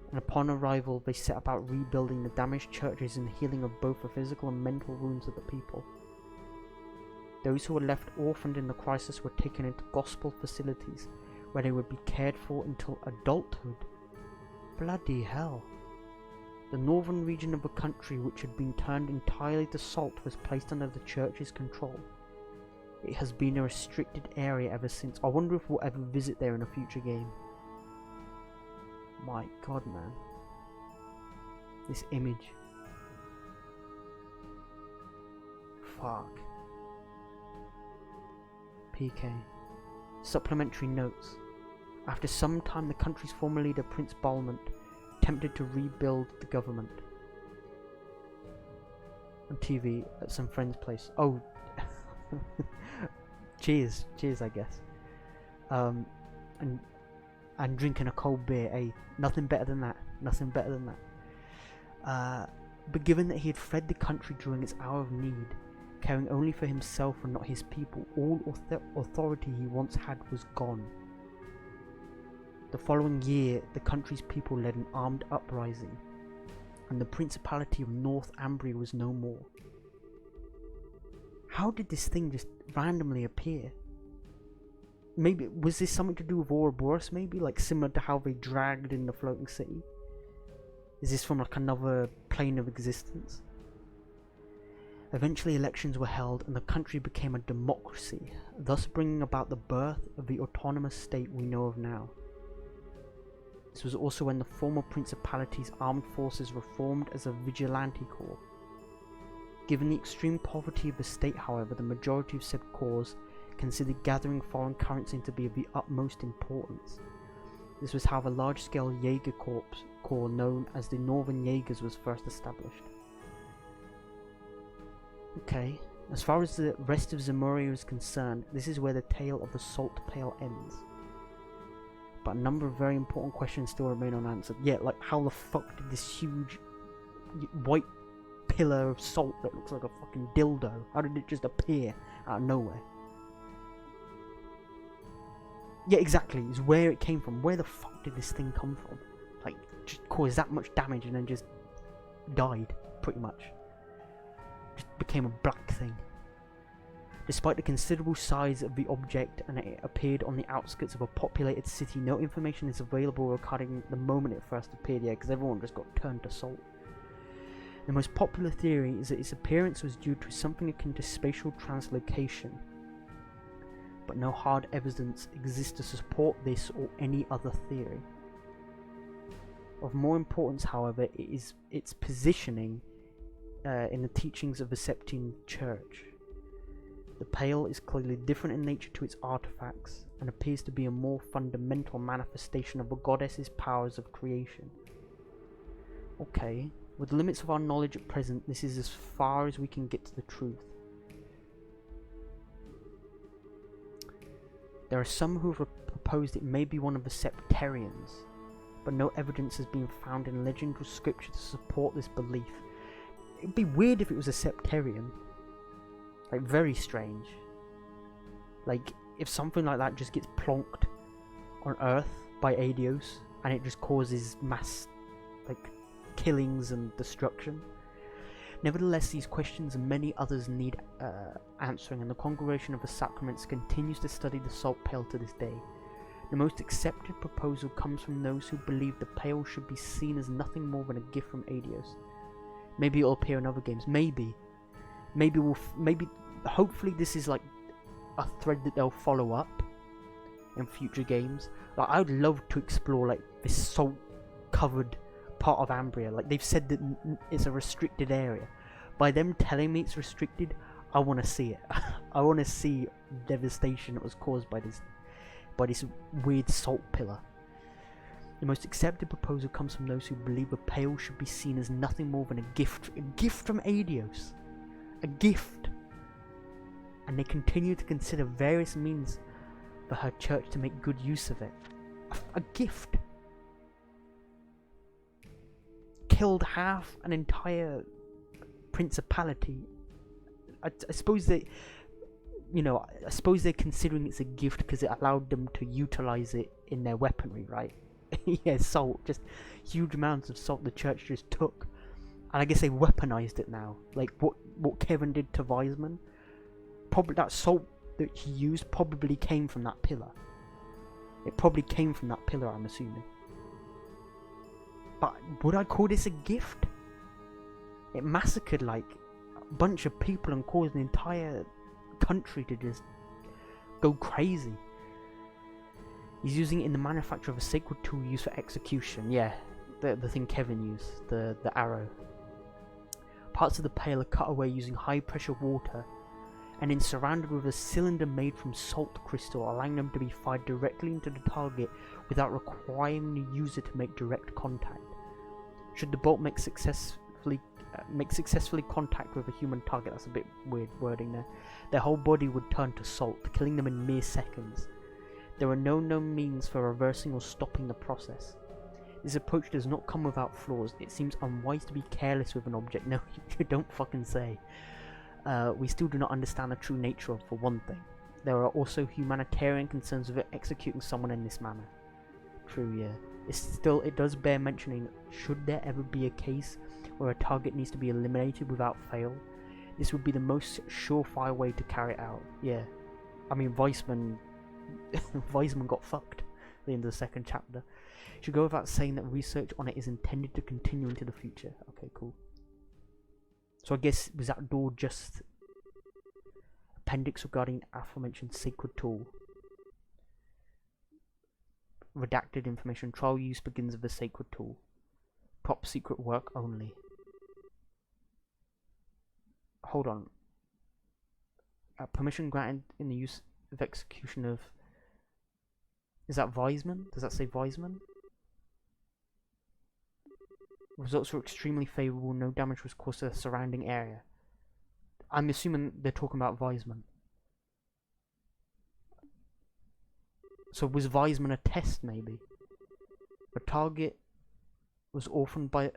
and upon arrival they set about rebuilding the damaged churches and healing of both the physical and mental wounds of the people. Those who were left orphaned in the crisis were taken into gospel facilities where they would be cared for until adulthood. Bloody hell. The northern region of the country, which had been turned entirely to salt, was placed under the church's control. It has been a restricted area ever since. I wonder if we'll ever visit there in a future game. My god, man. This image. Fuck. PK. Supplementary notes. After some time, the country's former leader, Prince Balmont, attempted to rebuild the government. On TV at some friend's place. Oh. cheers, I guess. And drinking a cold beer, nothing better than that. But given that he had fled the country during its hour of need, caring only for himself and not his people, all authority he once had was gone. The following year, the country's people led an armed uprising, and the Principality of North Ambria was no more. How did this thing just randomly appear? Maybe, was this something to do with Ouroboros, maybe? Like similar to how they dragged in the Floating City? Is this from like another plane of existence? Eventually elections were held and the country became a democracy, thus bringing about the birth of the autonomous state we know of now. This was also when the former Principality's armed forces reformed as a vigilante corps. Given the extreme poverty of the state, however, the majority of said corps considered gathering foreign currency to be of the utmost importance. This was how the large-scale Jaeger corps known as the Northern Jaegers was first established. Okay, as far as the rest of Zemuria is concerned, this is where the tale of the Salt Pale ends. But a number of very important questions still remain unanswered. Yeah, like how the fuck did this huge white pillar of salt that looks like a fucking dildo, how did it just appear out of nowhere? Yeah, exactly, is where it came from. Where the fuck did this thing come from? Like, just caused that much damage and then just died, pretty much. Just became a black thing. Despite the considerable size of the object and it appeared on the outskirts of a populated city, no information is available regarding the moment it first appeared, because everyone just got turned to salt. The most popular theory is that its appearance was due to something akin to spatial translocation, but no hard evidence exists to support this or any other theory. Of more importance, however, is its positioning in the teachings of the Septine Church. The Pale is clearly different in nature to its artifacts, and appears to be a more fundamental manifestation of the goddess's powers of creation. Okay, with the limits of our knowledge at present, this is as far as we can get to the truth. There are some who have proposed it may be one of the septarians, but no evidence has been found in legend or scripture to support this belief. It'd be weird if it was a septarian. Like, very strange. Like, if something like that just gets plonked on Earth by Aidios, and it just causes mass, like, killings and destruction. Nevertheless, these questions and many others need answering, and the Congregation of the Sacraments continues to study the salt pail to this day. The most accepted proposal comes from those who believe the pail should be seen as nothing more than a gift from Aidios. Maybe it'll appear in other games. Maybe hopefully this is like a thread that they'll follow up in future games. Like, I'd love to explore like this salt-covered part of Ambria. Like, they've said that it's a restricted area. By them telling me it's restricted, I want to see it. I want to see devastation that was caused by this weird salt pillar. The most accepted proposal comes from those who believe a pail should be seen as nothing more than a gift from Aidios. A gift. And they continue to consider various means for her church to make good use of it. A gift. Killed half an entire principality. I suppose they, I suppose they're considering it's a gift because it allowed them to utilize it in their weaponry, right? Yeah, salt, just huge amounts of salt the church just took, and I guess they weaponized it now. Like what Kevin did to Wiseman, probably that salt that he used probably came from that pillar. It probably came from that pillar, I'm assuming. But would I call this a gift? It massacred like a bunch of people and caused an entire country to just go crazy. He's using it in the manufacture of a sacred tool used for execution. Yeah, the thing Kevin used, the arrow. Parts of the pail are cut away using high pressure water and then surrounded with a cylinder made from salt crystal, allowing them to be fired directly into the target without requiring the user to make direct contact. Should the bolt make successfully contact with a human target, that's a bit weird wording there, their whole body would turn to salt, killing them in mere seconds. There are no known means for reversing or stopping the process. This approach does not come without flaws. It seems unwise to be careless with an object. No, you don't fucking say. We still do not understand the true nature of, for one thing. There are also humanitarian concerns with executing someone in this manner. True, yeah. It does bear mentioning, should there ever be a case where a target needs to be eliminated without fail, this would be the most surefire way to carry it out. Yeah. I mean, Weissman got fucked at the end of the second chapter. It should go without saying that research on it is intended to continue into the future. Okay, cool. So I guess, was that door just appendix regarding aforementioned sacred tool? Redacted information. Trial use begins with a sacred tool. Top secret work only. Hold on. Permission granted in the use of execution of... Is that Weisman? Does that say Weisman? Results were extremely favourable. No damage was caused to the surrounding area. I'm assuming they're talking about Weisman. So was Weisman a test, maybe? The target was orphaned by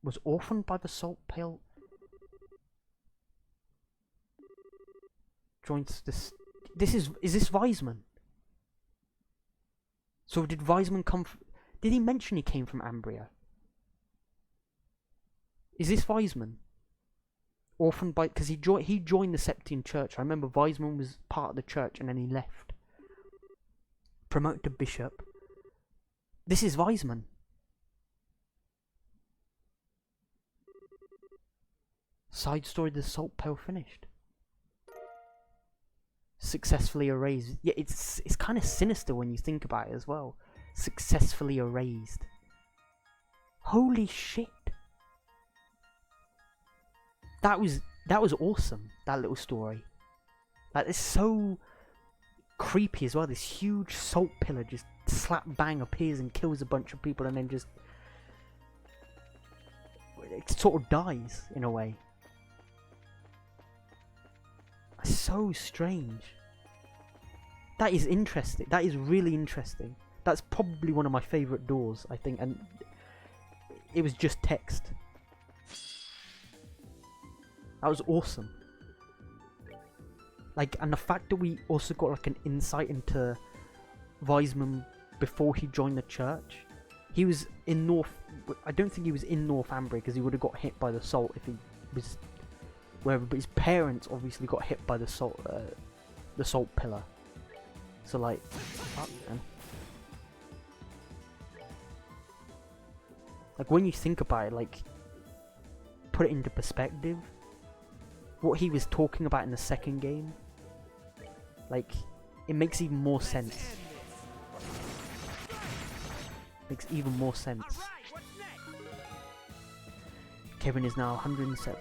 the salt pail. Joins this. Is this Weisman? So did Weisman come? Did he mention he came from Ambria? Is this Weisman? Orphaned by, because he joined the Septian Church. I remember Weisman was part of the church and then he left. Promoted to bishop. This is Weisman. Side story: the salt pail finished. Successfully erased. Yeah, it's kind of sinister when you think about it as well. Successfully erased. Holy shit. That was awesome, that little story. Like, it's so creepy as well. This huge salt pillar just slap bang appears and kills a bunch of people and then just... it sort of dies, in a way. So strange. That is interesting. That is really interesting. That's probably one of my favourite doors, I think, and it was just text. That was awesome. Like, and the fact that we also got like an insight into Wiseman before he joined the church. He was in North. I don't think he was in Northumbria because he would have got hit by the salt if he was wherever. But his parents obviously got hit by the salt pillar. So like, fuck, man. Like when you think about it, like put it into perspective. What he was talking about in the second game, like, it makes even more sense. Makes even more sense. Kevin is now 107.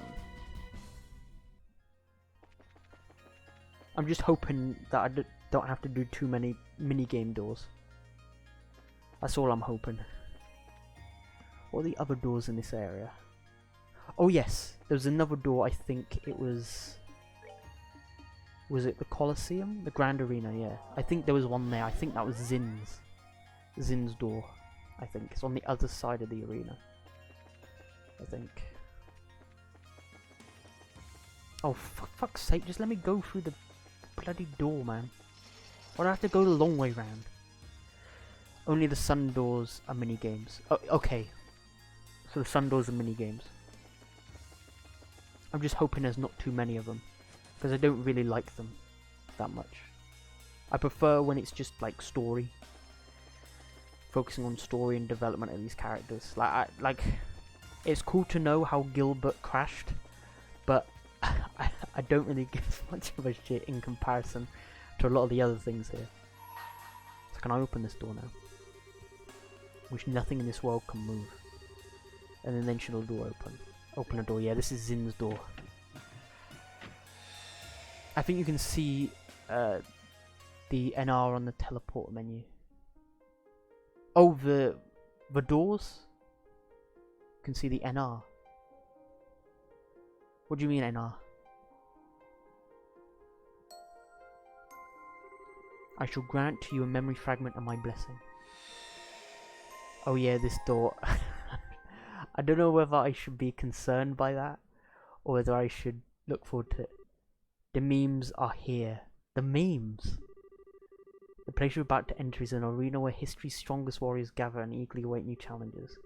I'm just hoping that I don't have to do too many mini-game doors. That's all I'm hoping. What are the other doors in this area? Oh yes, there was another door, I think it was... Was it the Colosseum? The Grand Arena, yeah. I think there was one there. I think that was Zin's. Zin's door, I think. It's on the other side of the arena. I think. Oh, for fuck's sake, just let me go through the bloody door, man. Why do I have to go the long way round? Only the sun doors are mini-games. Oh, okay. So the sun doors are mini-games. I'm just hoping there's not too many of them, because I don't really like them that much. I prefer when it's just like story, focusing on story and development of these characters. Like, it's cool to know how Gilbert crashed, but I don't really give much of a shit in comparison to a lot of the other things here. So can I open this door now? Which nothing in this world can move. And then dimensional door open. Open a door, yeah, this is Zin's door. I think you can see the NR on the teleport menu. Oh, the doors? You can see the NR. What do you mean NR? I shall grant to you a memory fragment of my blessing. Oh yeah, this door. I don't know whether I should be concerned by that, or whether I should look forward to it. The memes are here. The memes! The place you're about to enter is an arena where history's strongest warriors gather and eagerly await new challenges.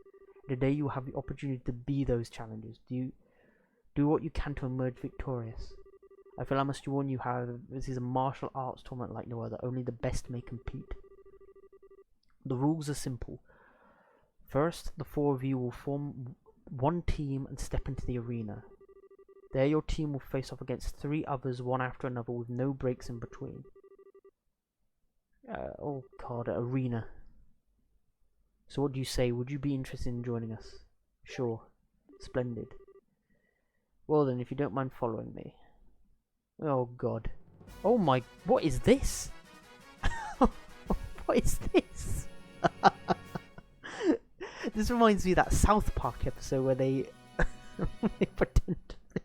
Today you have the opportunity to be those challenges. Do what you can to emerge victorious. I feel I must warn you, however, this is a martial arts tournament like no other. Only the best may compete. The rules are simple. First, the four of you will form one team and step into the arena. There your team will face off against 3 others, one after another, with no breaks in between. Oh god, arena. So what do you say? Would you be interested in joining us? Sure. Splendid. Well then, if you don't mind following me. Oh god. Oh my... What is this? What is this? This reminds me of that South Park episode where they, they pretend to be...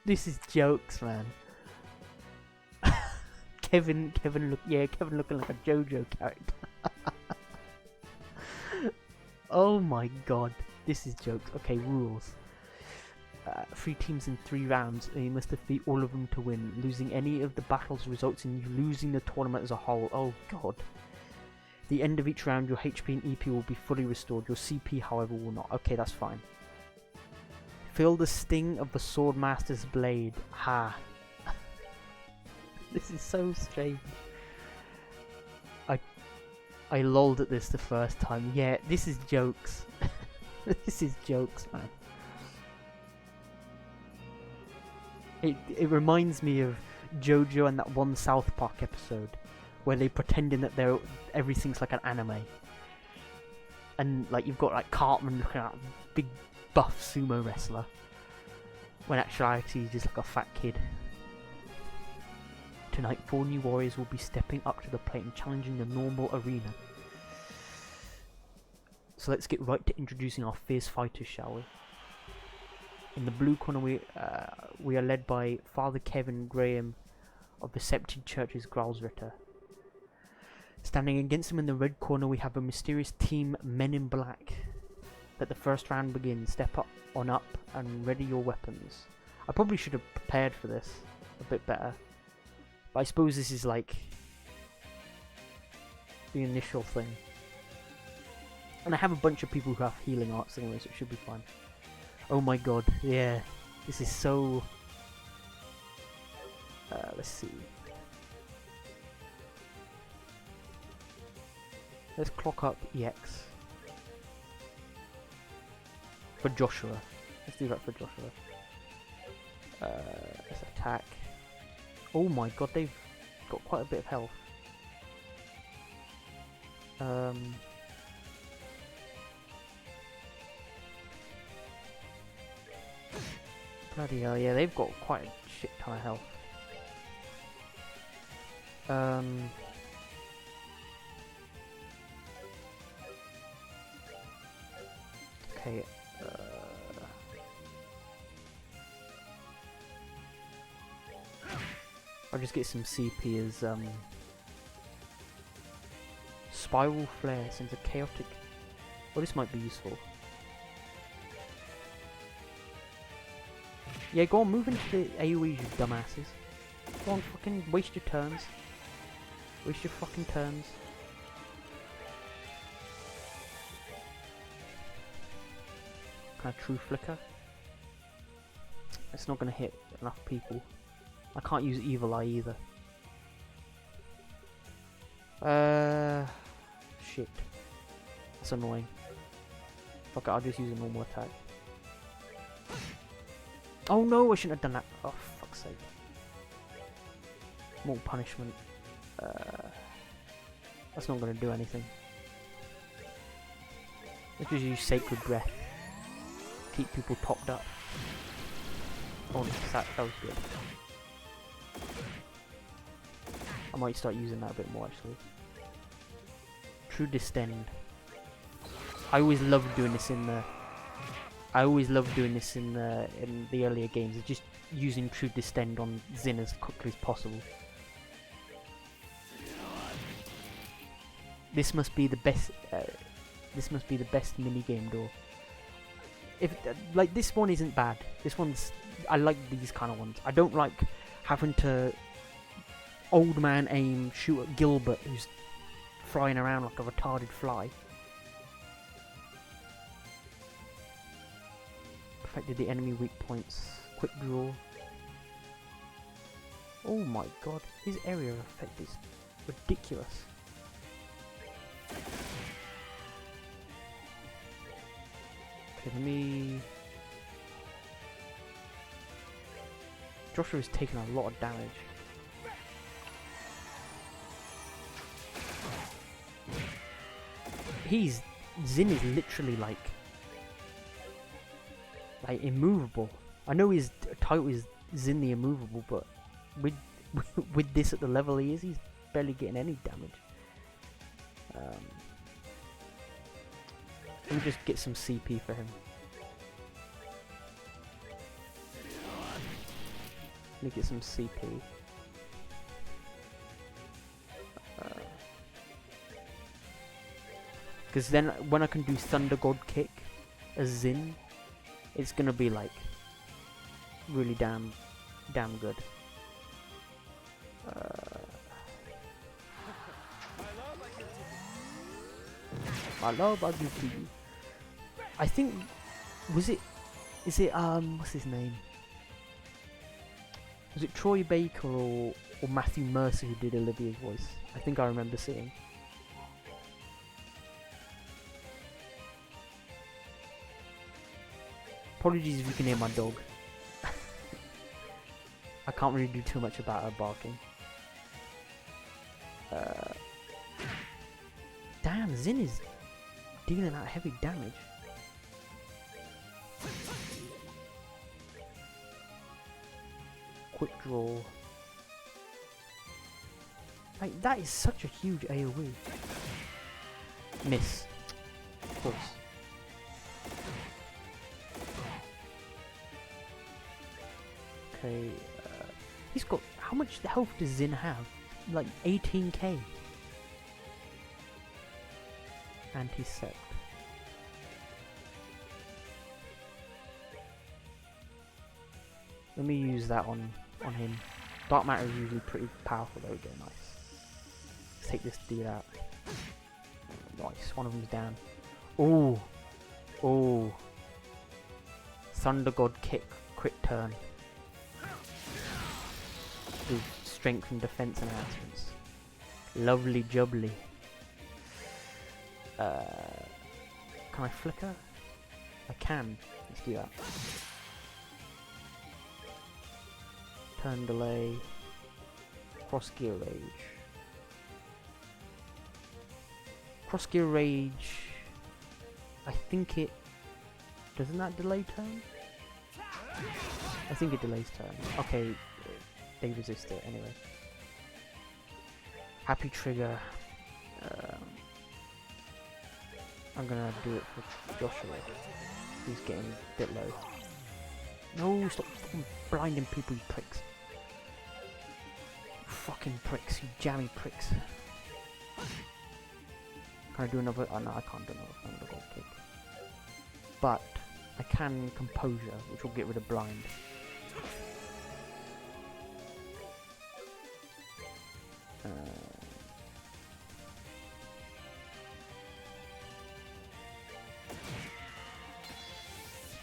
This is jokes, man. Kevin looking like a JoJo character. Oh my god, this is jokes. Okay, rules. 3 teams in 3 rounds, and you must defeat all of them to win. Losing any of the battles results in you losing the tournament as a whole. Oh god. At the end of each round, your HP and EP will be fully restored. Your CP, however, will not. Okay, that's fine. Feel the sting of the Swordmaster's blade. Ha. This is so strange. I lolled at this the first time. Yeah, this is jokes. This is jokes, man. It reminds me of JoJo and that one South Park episode where they pretending that everything's like an anime. And like you've got like Cartman looking at a big buff sumo wrestler, when actually he's just like a fat kid. Tonight 4 new warriors will be stepping up to the plate and challenging the normal arena. So let's get right to introducing our fierce fighters, shall we? In the blue corner, we are led by Father Kevin Graham of the Septed Church's Gralsritter. Standing against him in the red corner, we have a mysterious team Men in Black. Let the first round begin. Step up and ready your weapons. I probably should have prepared for this a bit better, but I suppose this is like the initial thing. And I have a bunch of people who have healing arts anyway, so it should be fine. Oh my god, yeah. This is so... let's see. Let's clock up EX. For Joshua. Let's do that for Joshua. Let's attack. Oh my god, they've got quite a bit of health. Bloody hell, yeah, they've got quite a shit ton of health. Okay, I'll just get some CP as, Spiral Flare sends a chaotic... Well, this might be useful. Yeah, go on, move into the AoEs, you dumbasses. Go on, fucking waste your turns. Waste your fucking turns. Kind of true flicker. It's not gonna hit enough people. I can't use Evil Eye either. Shit. That's annoying. Fuck it, I'll just use a normal attack. Oh no, I shouldn't have done that. Oh, fuck's sake. More punishment. That's not gonna do anything. Let's just use Sacred Breath. Keep people topped up. Oh, that was good. I might start using that a bit more actually. True Distend. I always loved doing this in the... in the earlier games. It's just using True Distend on Zin as quickly as possible. This must be the best. This must be the best minigame door. If like this one isn't bad. This one's... I like these kind of ones. I don't like having to old man aim shoot at Gilbert who's flying around like a retarded fly. Affected the enemy weak points. Quick draw. Oh my god, his area of effect is ridiculous. Okay, let me... Joshua's taken a lot of damage. Zin is literally like immovable. I know his title is Zin the Immovable, but with this at the level he is, he's barely getting any damage. Let me just get some CP for him. Let me get some CP. Because then when I can do Thunder God Kick as Zin, it's gonna be like really damn good. I love I give to you. I think is it what's his name? Was it Troy Baker or Matthew Mercer who did Olivia's voice? I think I remember seeing. Apologies if you can hear my dog. I can't really do too much about her barking. Damn, Zin is dealing out heavy damage. Quick draw. Like, that is such a huge AoE. Miss. Of course. Okay, he's got... How much health does Zin have? Like 18k. Anti-sect. Let me use that on him. Dark matter is usually pretty powerful though. Go nice. Let's take this dude out. Nice. One of them's down. Oh, oh. Thunder God kick. Quick turn. Do strength and defense enhancements. Lovely jubbly. Can I flicker? I can. Let's do that. Turn delay. Cross gear rage. Cross gear rage. I think it... Doesn't that delay turn? I think it delays turn. Okay, they resist it anyway. Happy trigger. I'm gonna do it for Joshua. He's getting a bit low. No, stop fucking blinding people, you pricks. Fucking pricks, you jammy pricks. Can I do another? Oh no, I can't do another Thunder God kick. But I can Composure, which will get rid of blind.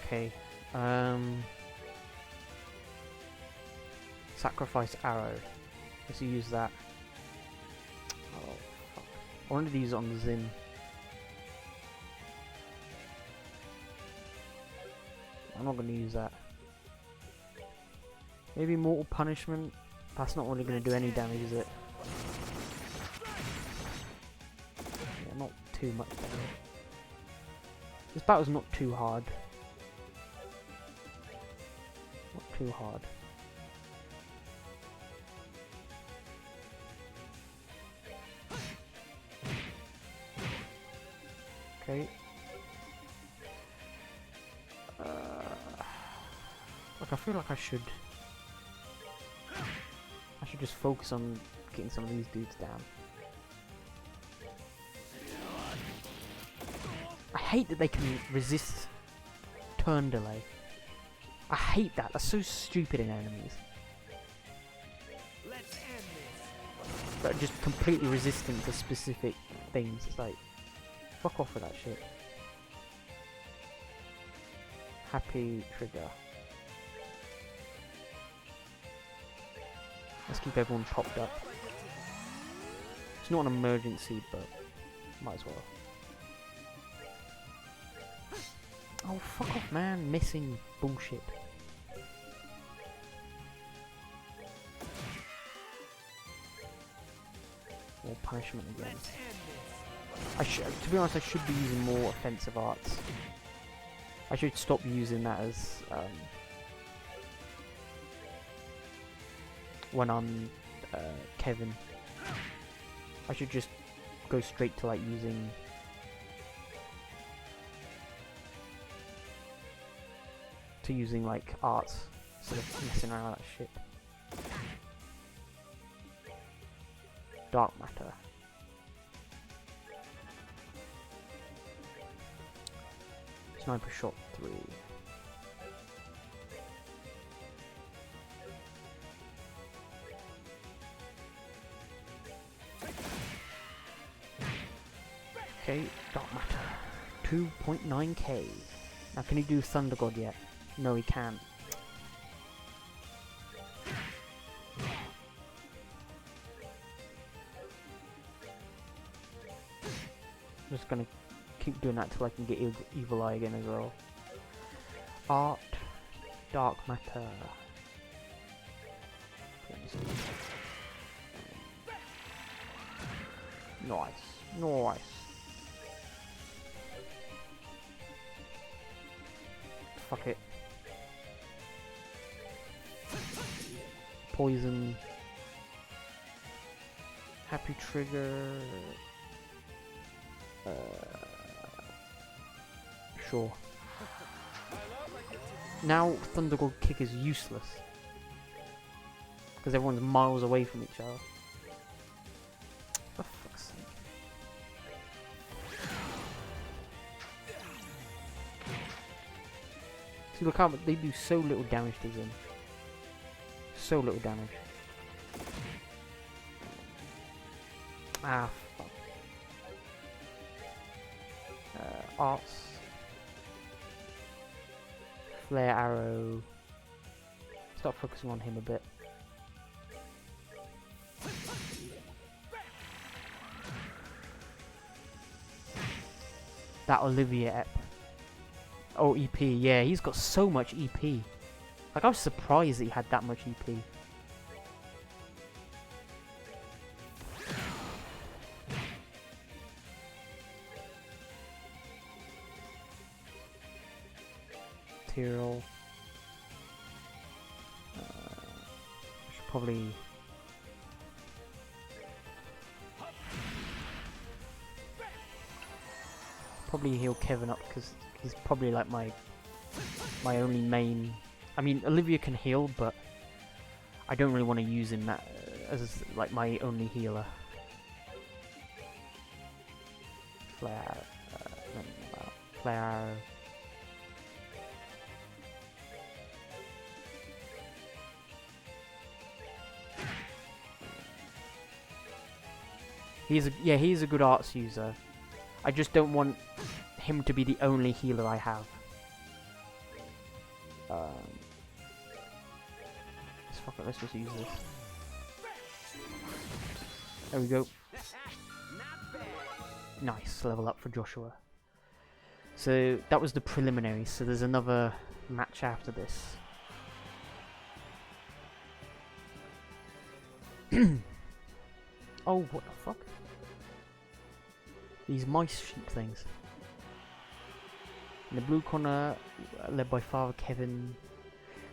Okay. Sacrifice arrow. Let's use that. Oh fuck. I wanted to use it on the Zin. I'm not going to use that. Maybe Mortal Punishment. That's not really going to do any damage, is it? Yeah, not too much damage. This battle's not too hard. Not too hard. Okay. Like I feel like I should just focus on getting some of these dudes down. I hate that they can resist turn delay. I hate that. That's so stupid in enemies. That are just completely resistant to specific things. It's like, fuck off with that shit. Happy trigger. Let's keep everyone popped up. It's not an emergency, but might as well. Oh, fuck off, man. Missing bullshit. More punishment again. To be honest, I should be using more offensive arts. I should stop using that as when I'm Kevin. I should just go straight to like using like arts instead of messing around with that shit. Dark matter. Sniper shot 3. Okay, dark matter. 2.9k. Now can he do Thunder God yet? No, he can't. I'm just gonna keep doing that till I can get Evil Eye again as well. Art, dark matter. Nice, nice. Fuck it. Poison. Happy trigger. Sure. Now Thunder God kick is useless. because everyone's miles away from each other. For fuck's sake. See, look how they do so little damage to them. So little damage. Ah, fuck. Arts. Flare arrow. Start focusing on him a bit. That Olivia ep. Oh, EP. Yeah, he's got so much EP. Like, I was surprised that he had that much EP. Tyrell. Should probably... heal Kevin up because he's probably like my only main. I mean, Olivia can heal, but I don't really want to use him as like my only healer. Flare, flare. He's a good arts user. I just don't want him to be the only healer I have. Let's just use this. There we go. Nice, level up for Joshua. So that was the preliminary, so there's another match after this. Oh, what the fuck? These mice sheep things. In the blue corner, led by Father Kevin.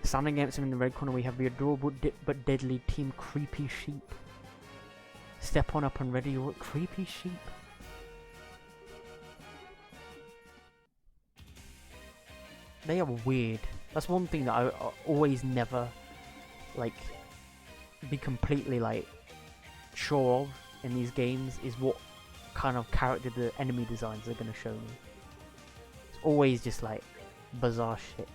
Standing against him in the red corner, we have the adorable but deadly Team Creepy Sheep. Step on up and ready your Creepy Sheep. They are weird. That's one thing that I always never, like, be completely, like, sure of in these games is what kind of character the enemy designs are going to show me. It's always just, like, bizarre shit.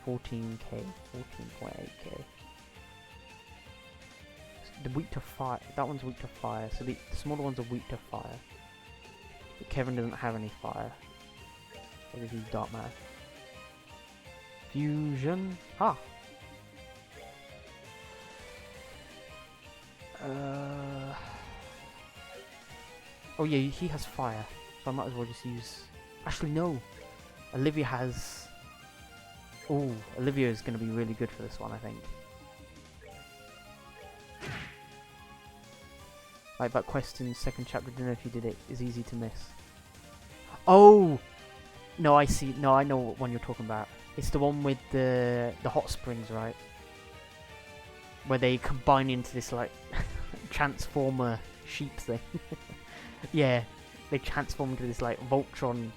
14k, 14.8k. The weak to fire. That one's weak to fire. So the smaller ones are weak to fire. But Kevin doesn't have any fire. Obviously, he's Dark Matter. Fusion. Ah. Oh yeah, he has fire, so I might as well just use. Actually, no. Olivia has. Oh, Olivia is going to be really good for this one, I think. Like that quest in second chapter, don't know if you did it, is easy to miss. Oh! No, I see. No, I know what one you're talking about. It's the one with the hot springs, right? Where they combine into this, like, transformer sheep thing. Yeah, they transform into this, like, Voltron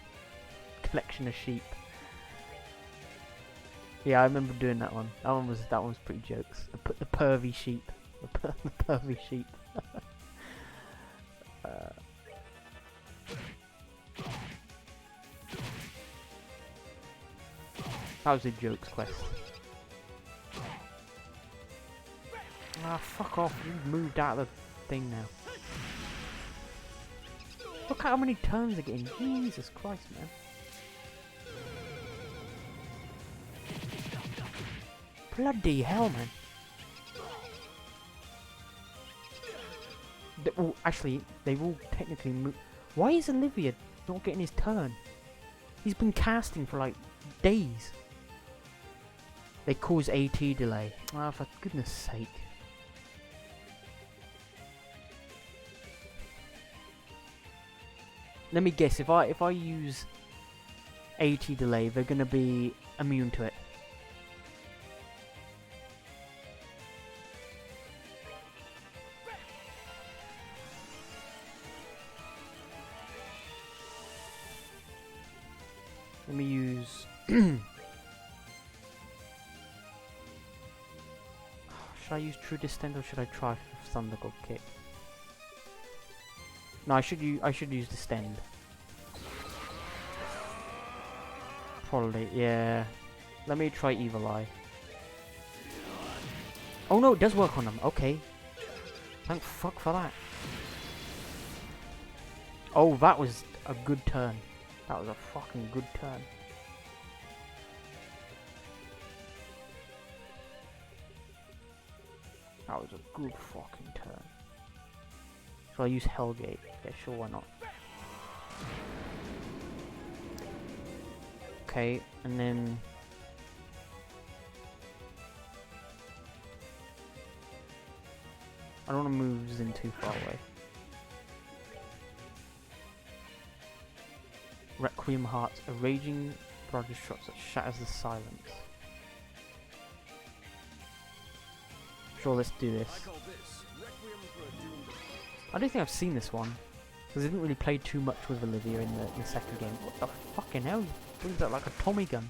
collection of sheep. Yeah, I remember doing that one. That one was pretty jokes. The pervy sheep. The pervy sheep. That was a jokes quest. Ah, fuck off. You've moved out of the thing now. Look at how many turns they're getting. Jesus Christ, man. Bloody hell, man. Oh, actually, they've all technically moved. Why is Olivia not getting his turn? He's been casting for, like, days. They cause AT delay. Ah, for goodness sake. Let me guess, if I use AT delay, they're gonna be immune to it. Let me use... Should I use True Distend or should I try Thunder God Kick? No, I should use Distend. Probably, yeah. Let me try Evil Eye. Oh no, it does work on them. Okay. Thank fuck for that. Oh, that was a good turn. That was a fucking good turn. That was a good fucking turn. So I use Hellgate. Yeah, sure, why not? Okay, and then... I don't want to move Zin too far away. Requiem Hearts, a raging barrage of shots that shatters the silence. Sure, let's do this. I don't think I've seen this one, because I didn't really play too much with Olivia in the second game. What the fucking hell? He brings out like a Tommy gun.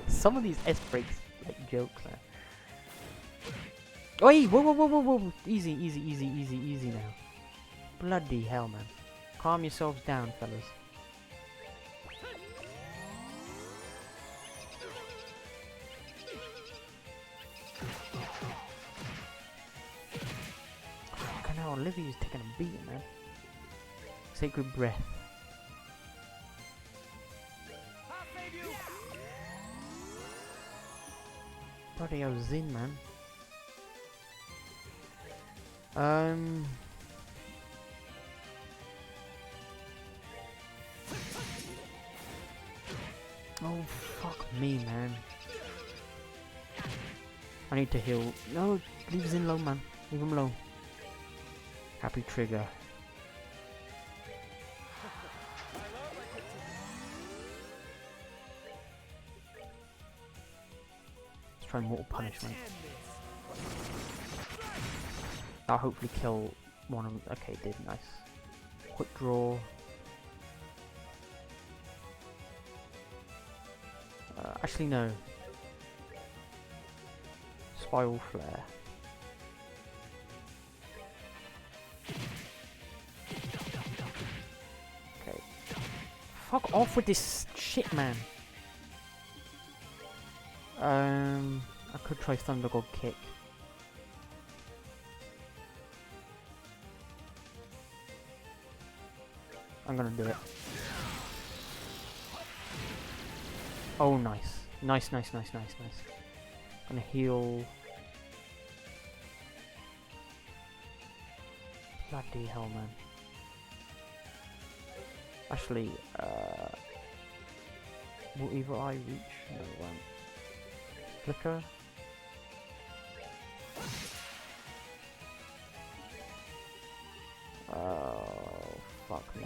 Some of these S-breaks like jokes there. Oi! Whoa, whoa, whoa, whoa, whoa! Easy, easy, easy, easy, easy now. Bloody hell, man. Calm yourselves down, fellas. Fucking hell, Olivia's taking a beating, man. Sacred Breath. Bloody hell, Zin, man. Oh, fuck me, man. I need to heal. No, leave Zin low, man. Leave him low. Happy Trigger. Let's try Mortal Punishment. I'll hopefully kill one of them. Okay, did nice. Quick draw. Actually, no. Spiral Flare. Okay. Fuck off with this shit, man. I could try Thunder God Kick. I'm gonna do it. Oh, nice. Nice, nice, nice, nice, nice. Gonna heal. Bloody hell, man. Actually, will Evil Eye reach? No, it won't. Flicker. Oh, fuck me.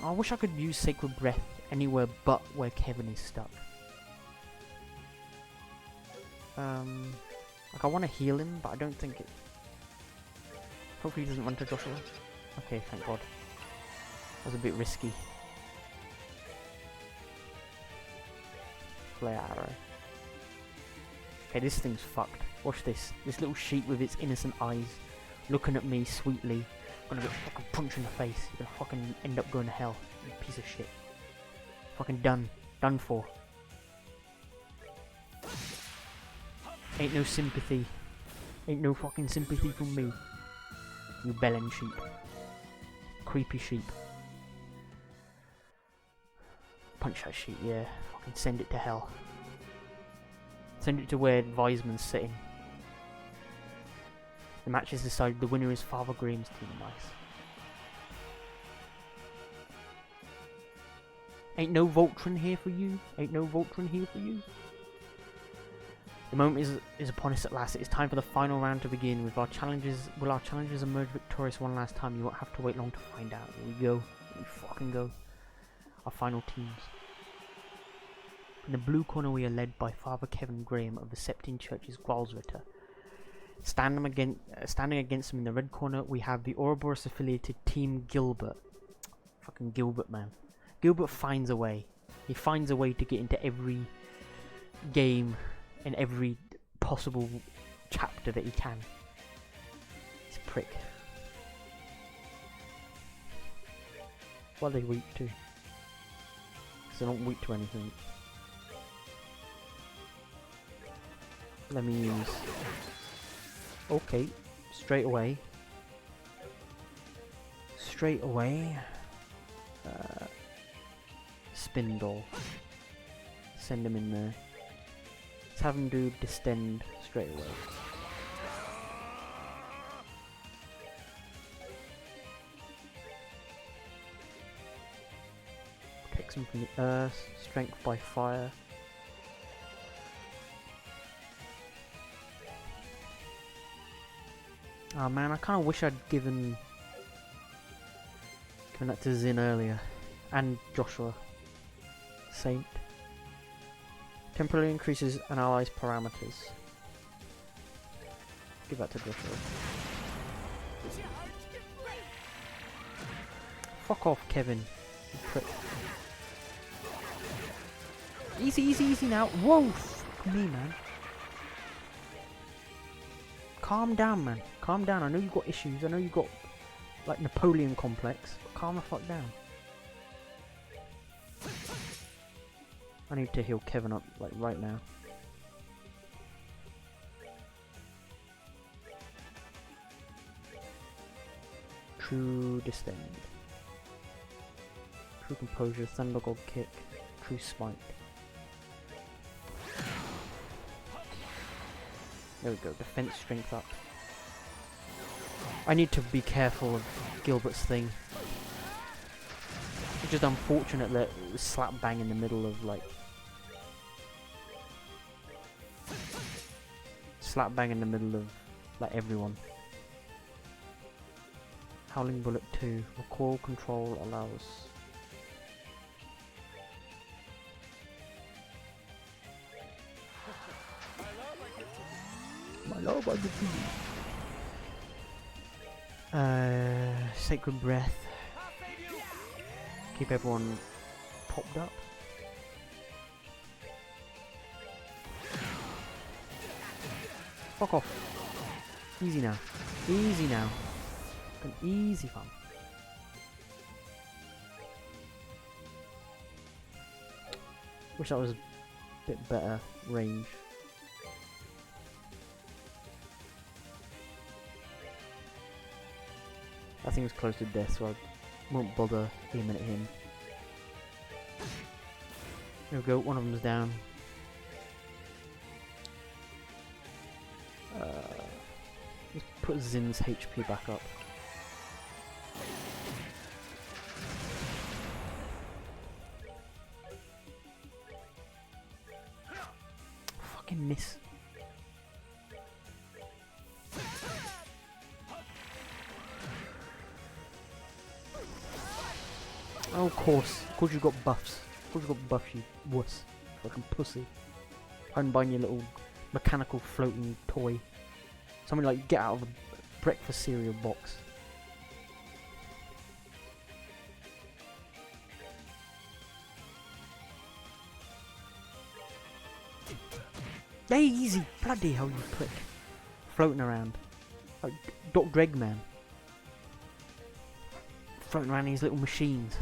I wish I could use Sacred Breath anywhere but where Kevin is stuck. Like I want to heal him, but I don't think it... Hopefully he doesn't run to Joshua. Okay, thank God. That was a bit risky. Flare arrow. Okay, this thing's fucked. Watch this. This little sheep with its innocent eyes looking at me sweetly. I'm gonna get fucking punched in the face. You're gonna fucking end up going to hell. You piece of shit. Fucking done. Done for. Ain't no sympathy. Ain't no fucking sympathy from me. You bellend sheep. Creepy sheep. Punch that sheep, yeah. Fucking send it to hell. Send it to where Wiseman's sitting. The match is decided. The winner is Father Graham's team. Nice. Ain't no Voltron here for you. Ain't no Voltron here for you. The moment is upon us at last. It is time for the final round to begin. With our challenges, will our challengers emerge victorious one last time? You won't have to wait long to find out. Here we go. Here we fucking go. Our final teams. In the blue corner, we are led by Father Kevin Graham of the Septine Church's Gralsritter. Standing against him in the red corner, we have the Ouroboros affiliated Team Gilbert. Fucking Gilbert, man. Gilbert finds a way. He finds a way to get into every game and every possible chapter that he can. He's a prick. What are they weak to? Because they're not weak to anything. Let me use... Okay, straight away. Straight away. Spindle. Send him in there. Let's have him do Distend straight away. Takes him from the earth. Strength by fire. Oh man, I kind of wish I'd given that to Zin earlier. And Joshua. Saint. Temporarily increases an ally's parameters. Give that to Joshua. Fuck off, Kevin. You prick. Easy, easy, easy now. Whoa! Fuck me, man. Calm down, man. Calm down. I know you've got issues. I know you've got, like, Napoleon complex. But calm the fuck down. I need to heal Kevin up, like, right now. True Distend. True Composure, Thunder God Kick, True Spike. There we go, defense strength up. I need to be careful of Gilbert's thing. It's just unfortunate that it was slap bang in the middle of, like... Slap bang in the middle of, like, everyone. Howling Bullet 2. Recoil control allows... My love, I get you. Sacred Breath. Keep everyone popped up. Fuck off. Easy now. Easy now. An easy fun. Wish that was a bit better range. That thing's close to death, so I won't bother aiming at him. There we go, one of them's down. Let's put Zin's HP back up. Fucking miss. Oh, of course you got buffs. Of course you got buffs, you wuss. Fucking pussy. I'm buying your little mechanical floating toy. Something like get out of a breakfast cereal box. Hey, easy! Bloody hell, you prick. Floating around. Like Dr. Eggman. Floating around these little machines.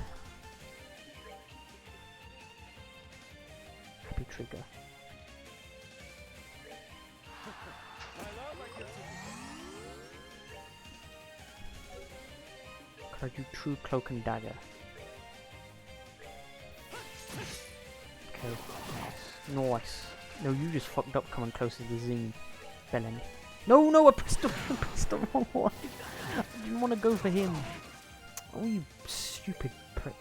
Happy Trigger. Could I do True Cloak and Dagger? Okay. Nice. No, you just fucked up coming closer to Zing. Belen. No, I pressed the wrong one. I didn't want to go for him. Oh, you stupid prick.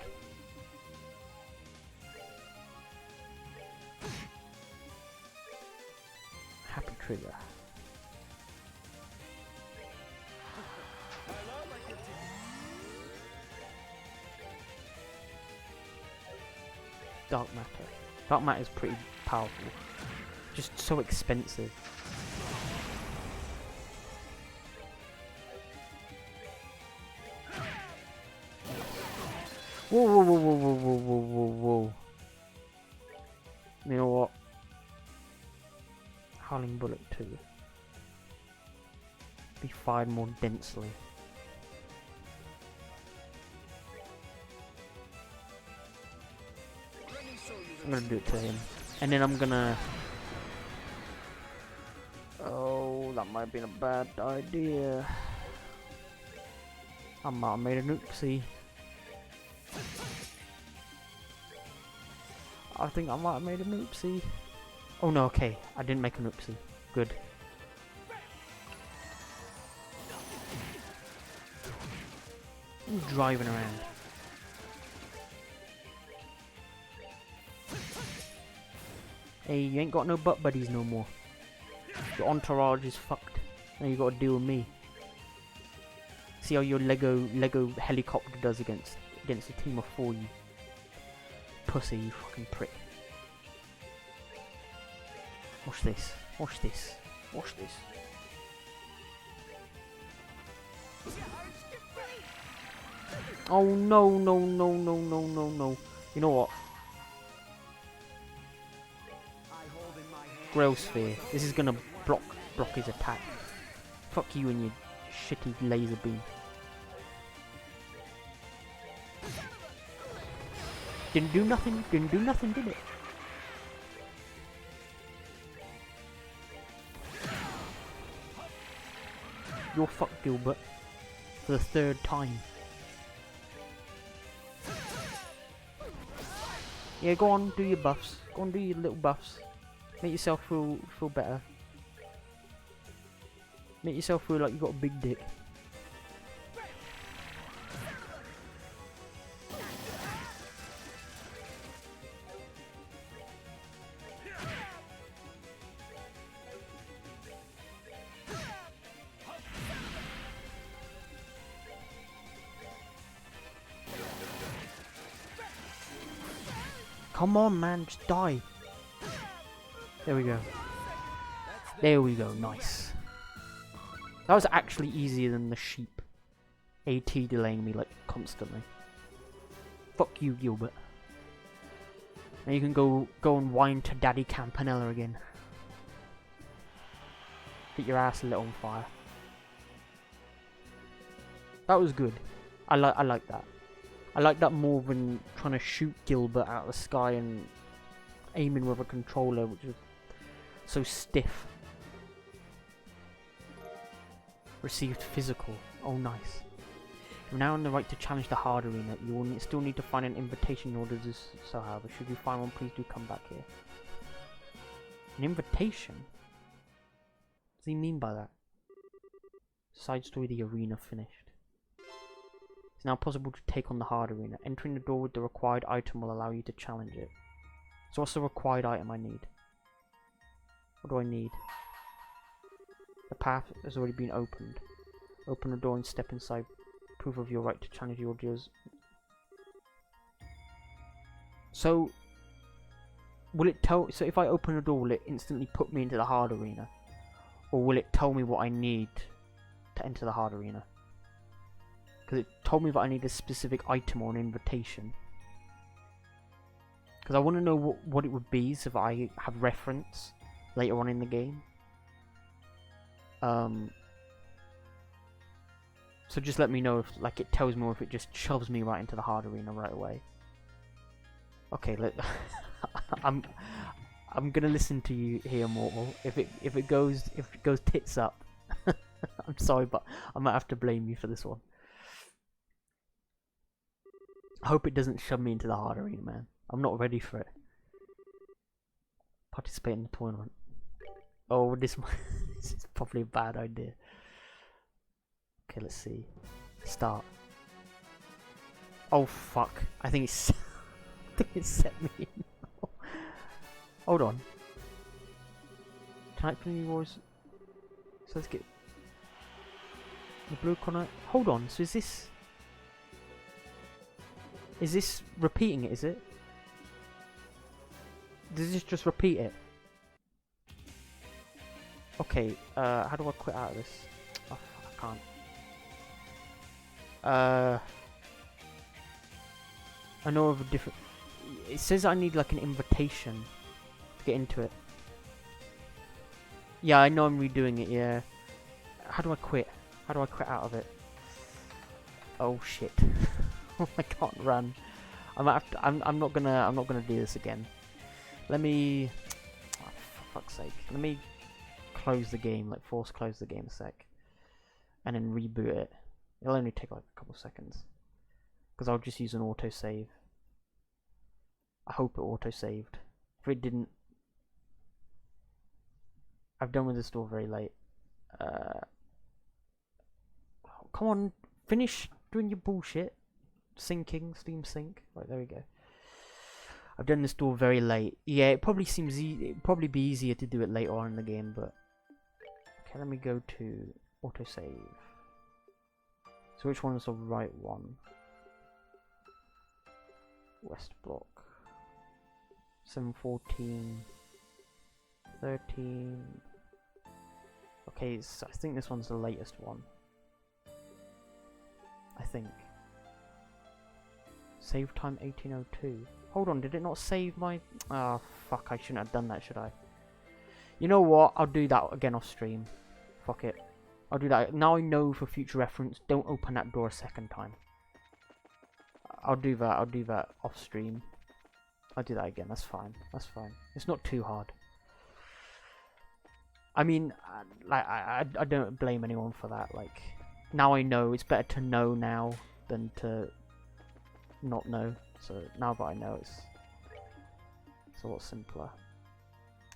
Happy Trigger. Dark Matter. Dark Matter is pretty powerful. Just so expensive. Whoa. Howling Bullet 2. Be fired more densely. I'm gonna do it to him. And then I'm gonna... Oh, that might have been a bad idea. I might have made an oopsie. I think I might have made an oopsie. Oh no, okay. I didn't make an oopsie. Good. I'm driving around. Hey, you ain't got no butt buddies no more. Your entourage is fucked. Now you gotta deal with me. See how your Lego helicopter does against a team of 4, you pussy, you fucking prick. Watch this. Watch this. Watch this. Oh no, no, no, no, no, no, no. You know what? Grail Sphere. This is gonna block his attack. Fuck you and your shitty laser beam. Didn't do nothing, did it? You're fucked, Gilbert. For the 3rd time. Yeah, go on, do your buffs. Go on, do your little buffs. Make yourself feel better. Make yourself feel like you got a big dick. Come on, man, just die. There we go. There we go, nice. That was actually easier than the sheep. AT delaying me, like, constantly. Fuck you, Gilbert. Now you can go and whine to Daddy Campanella again. Get your ass lit on fire. That was good. I like that. I like that more than trying to shoot Gilbert out of the sky and aiming with a controller, which is so stiff. Received physical. Oh, nice. You're now in the right to challenge the hard arena. You will still need to find an invitation in order to do so, however. Should you find one, please do come back here. An invitation? What does he mean by that? Side story, the arena finished. It's now possible to take on the hard arena. Entering the door with the required item will allow you to challenge it. So what's the required item I need? What do I need? The path has already been opened. Open the door and step inside. Proof of your right to challenge the audios. So, will it tell... So if I open the door, will it instantly put me into the hard arena? Or will it tell me what I need to enter the hard arena? Because it told me that I need a specific item or an invitation. Because I want to know what it would be so that I have reference later on in the game. So just let me know if like it tells me or if it just shoves me right into the hard arena right away. Okay, I'm gonna listen to you here, Mortal. If it goes tits up, I'm sorry, but I might have to blame you for this one. I hope it doesn't shove me into the hard arena, man. I'm not ready for it. Participate in the tournament. Oh, this is probably a bad idea. Okay, let's see. Start. Oh fuck! I think it's. I think it set me in. Hold on. Type in yours. So let's get the blue corner. Hold on. So is this? Is this repeating it? Is it? Does this just repeat it? Okay. How do I quit out of this? Oh, I can't. I know of a different. It says I need like an invitation to get into it. Yeah, I know I'm redoing it, yeah. How do I quit? How do I quit out of it? Oh shit. I can't run. I might have to, I'm not gonna do this again. Let me, oh, for fuck's sake. Let me close the game, like force close the game a sec. And then reboot it. It'll only take like a couple seconds. Because I'll just use an autosave. I hope it auto-saved. If it didn't, I've done with this door very late. Oh, come on, finish doing your bullshit. Syncing, Steam Sync. Right, there we go. I've done this door very late. Yeah, it probably seems it'd probably be easier to do it later on in the game, but okay, let me go to autosave. So which one is the right one? West block. 714. 13. Okay, so I think this one's the latest one. I think. Save time 1802. Hold on, did it not save my... Ah, oh, fuck, I shouldn't have done that, should I? You know what? I'll do that again off stream. Fuck it. I'll do that. Now I know for future reference, don't open that door a second time. I'll do that off stream. I'll do that again, that's fine. That's fine. It's not too hard. I mean, like, I don't blame anyone for that. Like, now I know. It's better to know now than to not know. So now that I know, it's a lot simpler.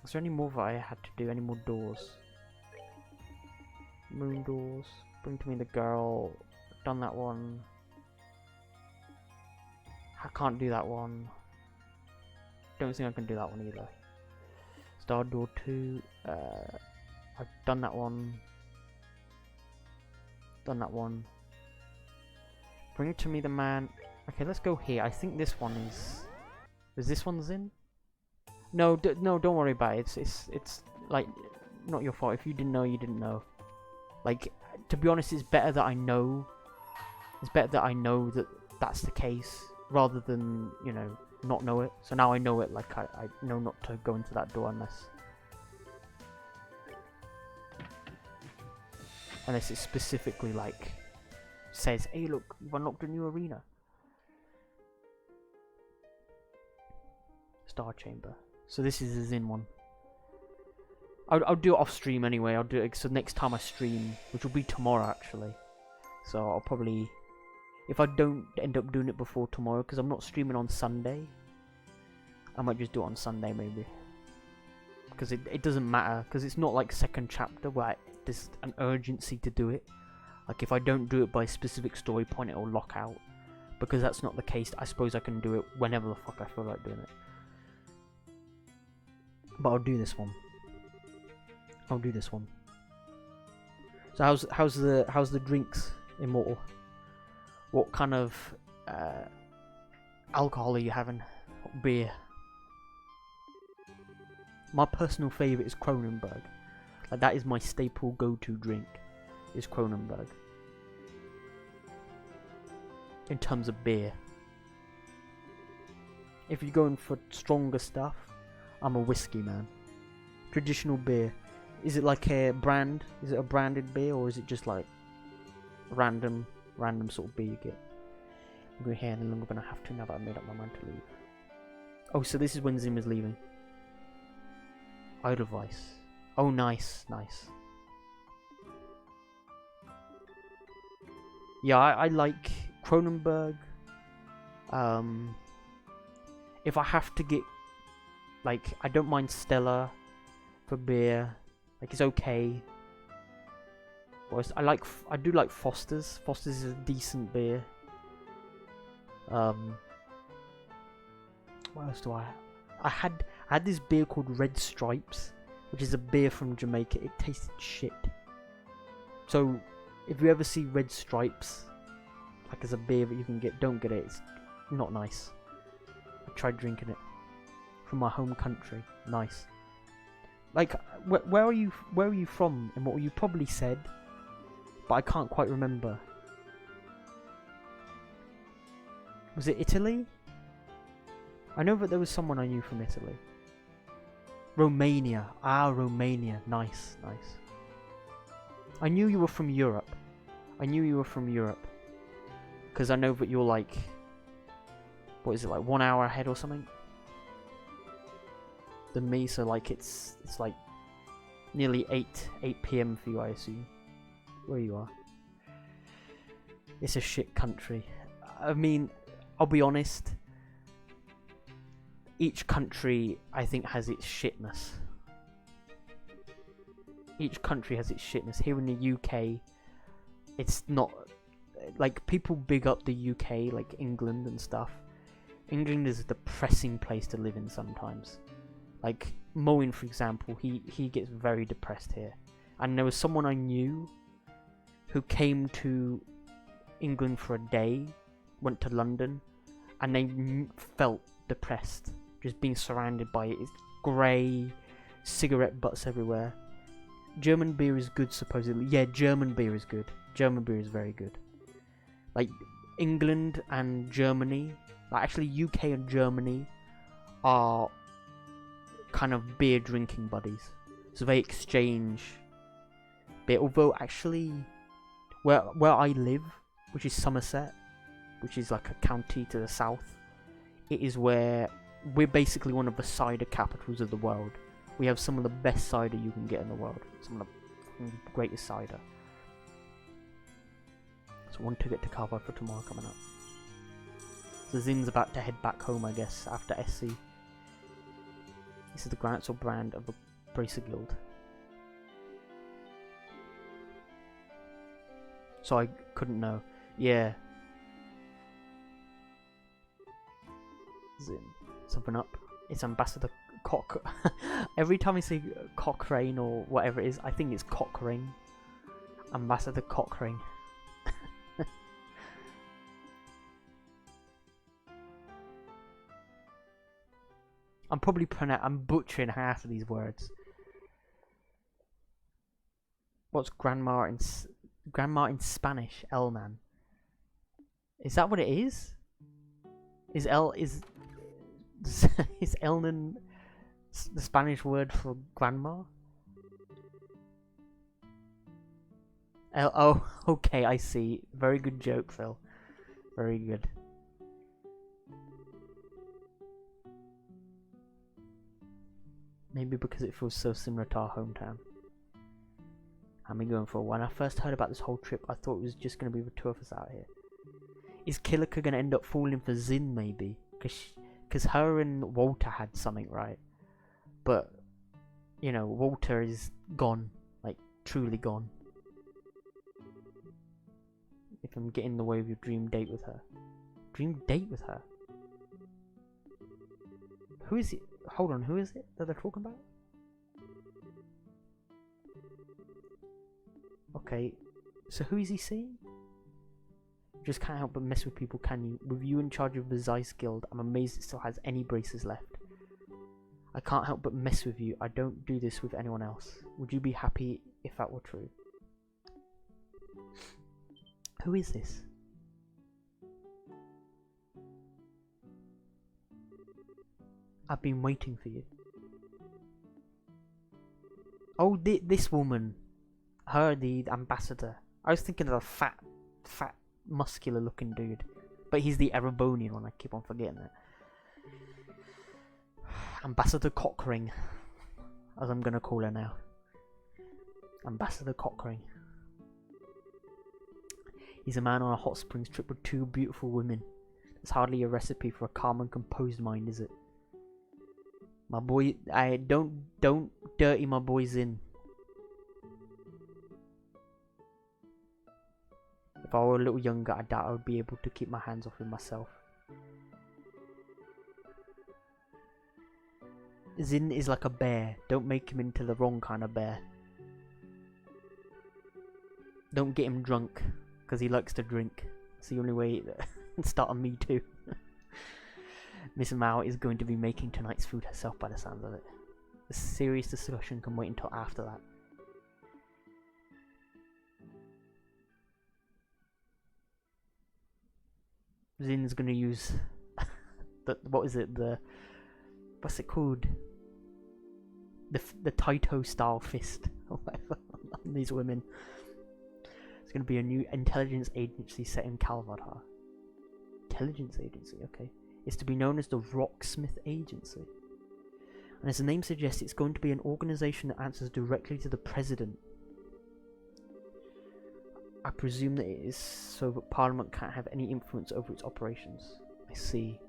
Is there any more that I had to do? Any more doors? Moon doors. Bring to me the girl. Done that one. I can't do that one. Don't think I can do that one either. Star door 2. I've done that one. Done that one. Bring to me the man. Okay, let's go here. I think this one is. Is this one's in? No, no, don't worry about it. It's like not your fault. If you didn't know, you didn't know. Like, to be honest, it's better that I know. It's better that I know that that's the case rather than, you know, not know it. So now I know it. Like I know not to go into that door unless it specifically like says, "Hey, look, you've unlocked a new arena." Star chamber. So this is the Zin one. I'll do it off stream anyway. I'll do it so next time I stream, which will be tomorrow actually. So I'll probably, if I don't end up doing it before tomorrow, because I'm not streaming on Sunday, I might just do it on Sunday maybe. Because it doesn't matter, because it's not like second chapter where there's an urgency to do it. Like if I don't do it by a specific story point, it will lock out. Because that's not the case. I suppose I can do it whenever the fuck I feel like doing it. But I'll do this one. I'll do this one. So how's the drinks, Immortal? What kind of alcohol are you having? What beer? My personal favourite is Kronenberg. Like that is my staple go-to drink. Is Kronenberg. In terms of beer. If you're going for stronger stuff, I'm a whiskey man. Traditional beer. Is it like a brand? Is it a branded beer, or is it just like random sort of beer you get? I'm going here and then I'm gonna have to now that I've made up my mind to leave. Oh, so this is when Zim is leaving. Edelweiss. Oh, nice, nice. Yeah, I like Kronenberg. If I have to get, like, I don't mind Stella for beer. Like, it's okay. But I do like Foster's. Foster's is a decent beer. What else do I have? I had this beer called Red Stripes, which is a beer from Jamaica. It tasted shit. So, if you ever see Red Stripes, like as a beer that you can get, don't get it. It's not nice. I tried drinking it from my home country. Nice. Like, where are you from? And what you probably said, but I can't quite remember. Was it Italy? I know that there was someone I knew from Italy. Romania. Ah, Romania. Nice, nice. I knew you were from Europe. I knew you were from Europe. Because I know that you're like... What is it, like 1 hour ahead or something? Than me, so like it's like nearly 8 p.m. for you, I assume. Where you are. It's a shit country. I mean, I'll be honest. Each country, I think, has its shitness. Each country has its shitness. Here in the UK, it's not... Like, people big up the UK, like England and stuff. England is a depressing place to live in sometimes. Like, Moen, for example, he gets very depressed here. And there was someone I knew who came to England for a day, went to London, and they felt depressed. Just being surrounded by it. It's grey, cigarette butts everywhere. German beer is good, supposedly. Yeah, German beer is good. German beer is very good. Like, England and Germany, like actually UK and Germany are kind of beer drinking buddies. So they exchange beer. Although actually, where I live, which is Somerset, which is like a county to the south, it is where we're basically one of the cider capitals of the world. We have some of the best cider you can get in the world. Some of the greatest cider. So one ticket to Carver for tomorrow coming up. So Zin's about to head back home, I guess, after SC. This is the Groundsel brand of the Bracer Guild. So I couldn't know. Yeah. Zin. Something up. It's Ambassador Cock. Every time I say Cochrane or whatever it is, I think it's Cochrane. Ambassador Cochrane. I'm butchering half of these words. What's Grandma in Spanish? Elnan. Is that what it is? Is Elnan the Spanish word for grandma? Oh, okay, I see. Very good joke, Phil. Very good. Maybe because it feels so similar to our hometown. I've been going for a while. When I first heard about this whole trip, I thought it was just going to be the two of us out here. Is Kilika going to end up falling for Zin, maybe? Because her and Walter had something, right? But, you know, Walter is gone. Like, truly gone. If I'm getting in the way of your dream date with her. Dream date with her? Who is it? Hold on, who is it that they're talking about? Okay, so who is he seeing? Just can't help but mess with people, can you? With you in charge of the Zeiss Guild, I'm amazed it still has any braces left. I can't help but mess with you. I don't do this with anyone else. Would you be happy if that were true? Who is this? I've been waiting for you. Oh, this woman. Her, the ambassador. I was thinking of a fat, muscular looking dude. But he's the Erebonian one, I keep on forgetting it. Ambassador Cockring. As I'm gonna call her now. Ambassador Cockring. He's a man on a hot springs trip with two beautiful women. It's hardly a recipe for a calm and composed mind, is it? My boy, I don't dirty my boys in. If I were a little younger, I doubt I would be able to keep my hands off him myself. Zin is like a bear. Don't make him into the wrong kind of bear. Don't get him drunk, because he likes to drink. It's the only way to start a Me Too. Miss Mao is going to be making tonight's food herself by the sounds of it. The serious discussion can wait until after that. Zin's gonna use the, what is it, what's it called? the Taito style fist or whatever on these women. It's going to be a new intelligence agency set in Kalvadar. Intelligence agency, okay. It's to be known as the Rocksmith Agency. And as the name suggests, it's going to be an organization that answers directly to the president. I presume that it is so that Parliament can't have any influence over its operations. I see.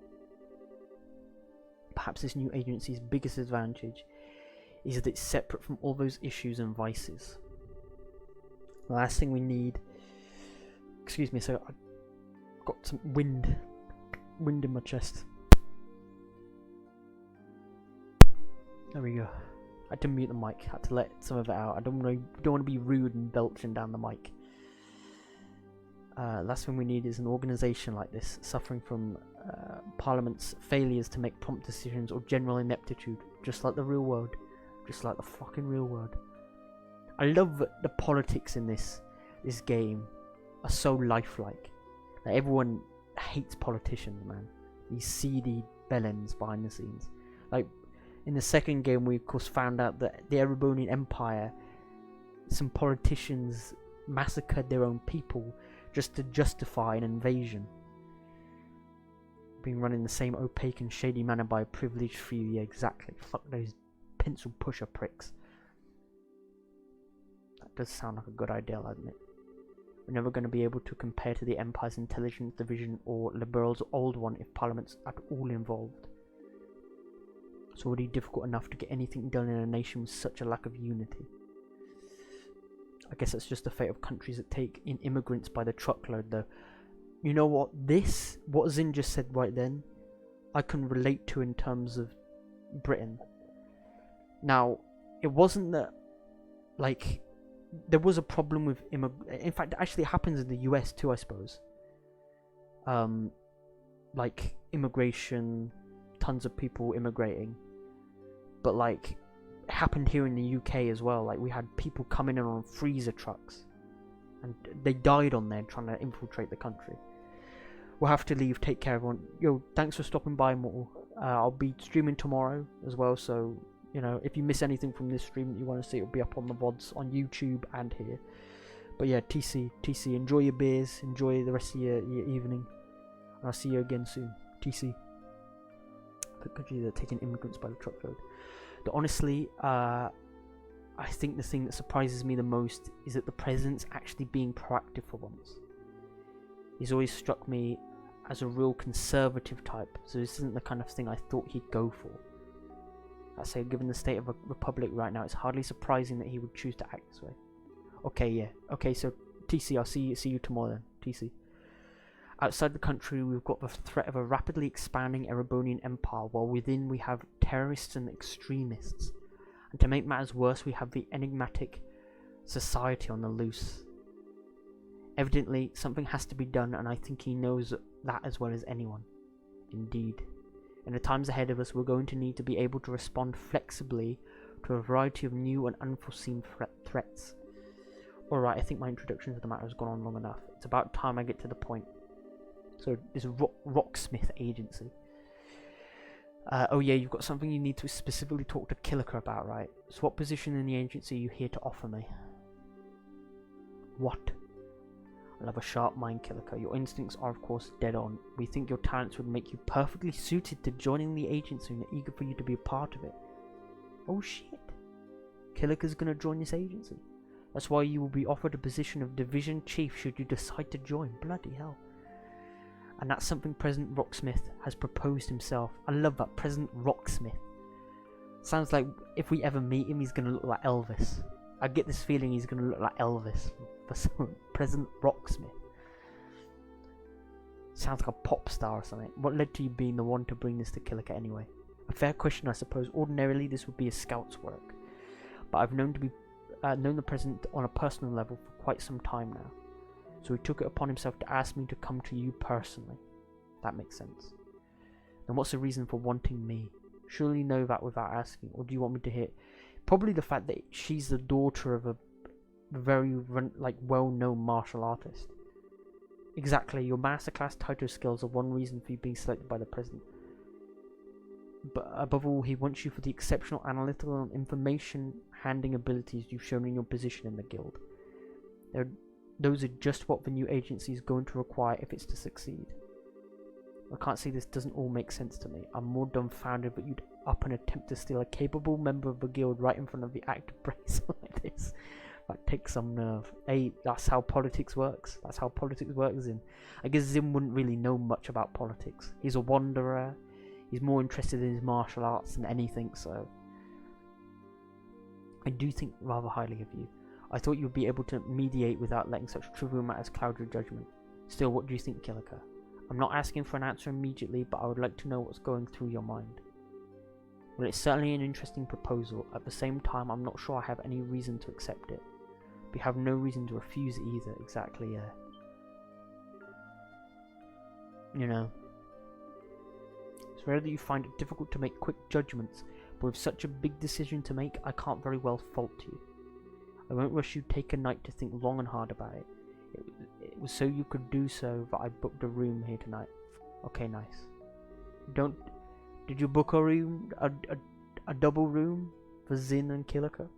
Perhaps this new agency's biggest advantage is that it's separate from all those issues and vices. The last thing we need... Excuse me, so I got some wind in my chest. There we go. I had to mute the mic, had to let some of it out. I don't want to be rude and belching down the mic. Last thing we need is an organisation like this, suffering from Parliament's failures to make prompt decisions or general ineptitude, just like the real world. Just like the fucking real world. I love that the politics in this game are so lifelike. Like, everyone hates politicians, man. These seedy bellends behind the scenes. Like, in the second game, we of course found out that the Erebonian Empire, some politicians massacred their own people just to justify an invasion. Being run in the same opaque and shady manner by a privileged few, yeah, exactly. Fuck those pencil pusher pricks. That does sound like a good idea, I'll admit. We're never going to be able to compare to the Empire's intelligence division or Liberal's old one if Parliament's at all involved. It's already difficult enough to get anything done in a nation with such a lack of unity. I guess that's just the fate of countries that take in immigrants by the truckload, though. You know what? What Zin just said right then, I can relate to in terms of Britain. Now, it wasn't that, like, there was a problem with in fact, actually it happens in the US too, I suppose. Like, immigration, tons of people immigrating. But, like, it happened here in the UK as well. Like, we had people coming in on freezer trucks. And they died on there trying to infiltrate the country. We'll have to leave. Take care, everyone. Yo, thanks for stopping by, Mortal. I'll be streaming tomorrow as well, so, you know, if you miss anything from this stream that you want to see, it'll be up on the VODs on YouTube and here. But yeah, TC, enjoy your beers, enjoy the rest of your evening. And I'll see you again soon. TC. The country that are taking immigrants by the truckload. But honestly, I think the thing that surprises me the most is that the president's actually being proactive for once. He's always struck me as a real conservative type, so this isn't the kind of thing I thought he'd go for. I say, given the state of a republic right now, it's hardly surprising that he would choose to act this way. Okay, yeah. Okay, so TC, I'll see you tomorrow then. TC. Outside the country, we've got the threat of a rapidly expanding Erebonian Empire, while within we have terrorists and extremists. And to make matters worse, we have the enigmatic society on the loose. Evidently, something has to be done, and I think he knows that as well as anyone. Indeed. In the times ahead of us, we're going to need to be able to respond flexibly to a variety of new and unforeseen threats. Alright, I think my introduction to the matter has gone on long enough. It's about time I get to the point. So, this Rocksmith Agency. Oh yeah, you've got something you need to specifically talk to Killiker about, right? So what position in the agency are you here to offer me? What? I'll have a sharp mind, Killiker. Your instincts are of course dead on. We think your talents would make you perfectly suited to joining the agency and are eager for you to be a part of it. Oh shit. Killiker's gonna join this agency. That's why you will be offered a position of division chief should you decide to join. Bloody hell. And that's something President Rocksmith has proposed himself. I love that. President Rocksmith. Sounds like if we ever meet him, he's going to look like Elvis. I get this feeling he's going to look like Elvis. President Rocksmith. Sounds like a pop star or something. What led to you being the one to bring this to Killiker anyway? A fair question, I suppose. Ordinarily, this would be a scout's work. But I've known the President on a personal level for quite some time now. So he took it upon himself to ask me to come to you personally. That makes sense. Then what's the reason for wanting me? Surely you know that without asking, or do you want me to hear? Probably the fact that she's the daughter of a very well-known martial artist. Exactly, your masterclass Taito skills are one reason for you being selected by the president. But above all, he wants you for the exceptional analytical and information-handing abilities you've shown in your position in the guild. Those are just what the new agency is going to require if it's to succeed. I can't say this doesn't all make sense to me. I'm more dumbfounded that you'd up and attempt to steal a capable member of the guild right in front of the active brace like this. That takes some nerve. Hey, that's how politics works. That's how politics works. I guess Zim wouldn't really know much about politics. He's a wanderer. He's more interested in his martial arts than anything, so I do think rather highly of you. I thought you'd be able to mediate without letting such trivial matters cloud your judgment. Still, what do you think, Kilika? I'm not asking for an answer immediately, but I would like to know what's going through your mind. Well, it's certainly an interesting proposal. At the same time, I'm not sure I have any reason to accept it. But you have no reason to refuse either. Exactly, yeah. You know. It's rare that you find it difficult to make quick judgments, but with such a big decision to make, I can't very well fault you. I won't rush you. Take a night to think long and hard about it. It was so you could do so that I booked a room here tonight. Okay, nice. Did you book a room, a double room for Zin and Kilika?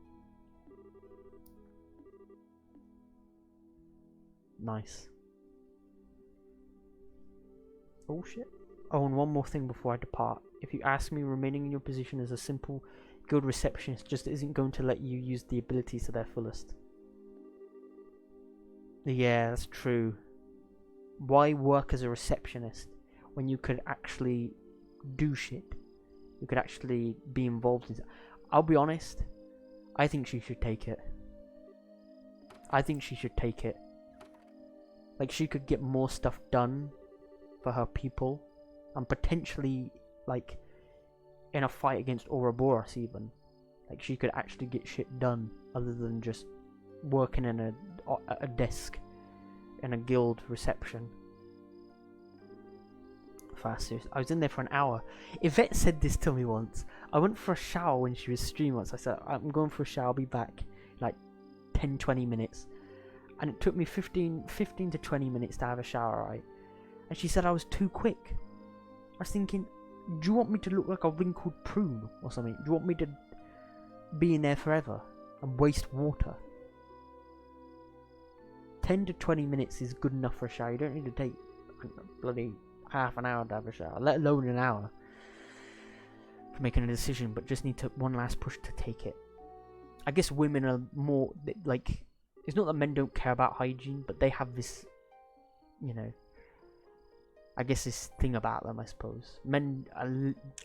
Nice. Oh shit. Oh, and one more thing before I depart. If you ask me, remaining in your position as a simple guild receptionist just isn't going to let you use the abilities to their fullest. Yeah, that's true. Why work as a receptionist when you could actually do shit? You could actually be involved in it. I'll be honest, I think she should take it. I think she should take it. Like, she could get more stuff done for her people, and potentially, like, in a fight against Ouroboros even, like, she could actually get shit done other than just working in a desk in a guild reception. Fastest. I was in there for an hour. Yvette said this to me once. I went for a shower when she was streaming once. I said, I'm going for a shower, I'll be back like 10-20 minutes. And it took me 15 to 20 minutes to have a shower, right? And she said I was too quick. I was thinking, do you want me to look like a wrinkled prune or something? Do you want me to be in there forever and waste water? 10 to 20 minutes is good enough for a shower. You don't need to take bloody half an hour to have a shower, let alone an hour for making a decision, but just need to one last push to take it. I guess women are more, like, it's not that men don't care about hygiene, but they have this, you know, I guess this thing about them, I suppose. Men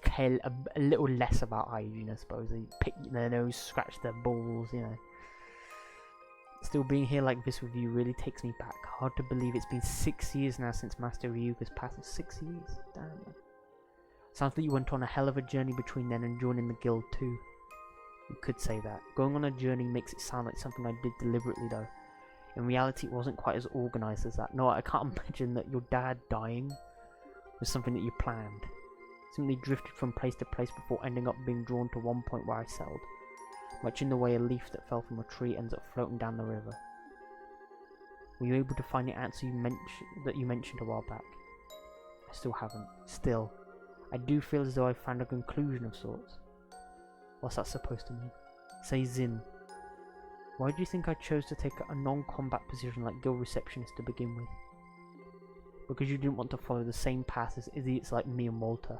care a little less about hygiene, I suppose. They pick their nose, scratch their balls, you know. Still, being here like this with you really takes me back. Hard to believe it's been 6 years now since Master Ryuga's passed. 6 years? Damn. Sounds like you went on a hell of a journey between then and joining the guild too. You could say that. Going on a journey makes it sound like something I did deliberately though. In reality, it wasn't quite as organised as that. No, I can't imagine that your dad dying was something that you planned. Simply drifted from place to place before ending up being drawn to one point where I settled. Much in the way a leaf that fell from a tree ends up floating down the river. Were you able to find the answer you mentioned a while back? I still haven't. Still, I do feel as though I've found a conclusion of sorts. What's that supposed to mean? Say Zin. Why do you think I chose to take a non-combat position like guild receptionist to begin with? Because you didn't want to follow the same path as idiots like me and Walter.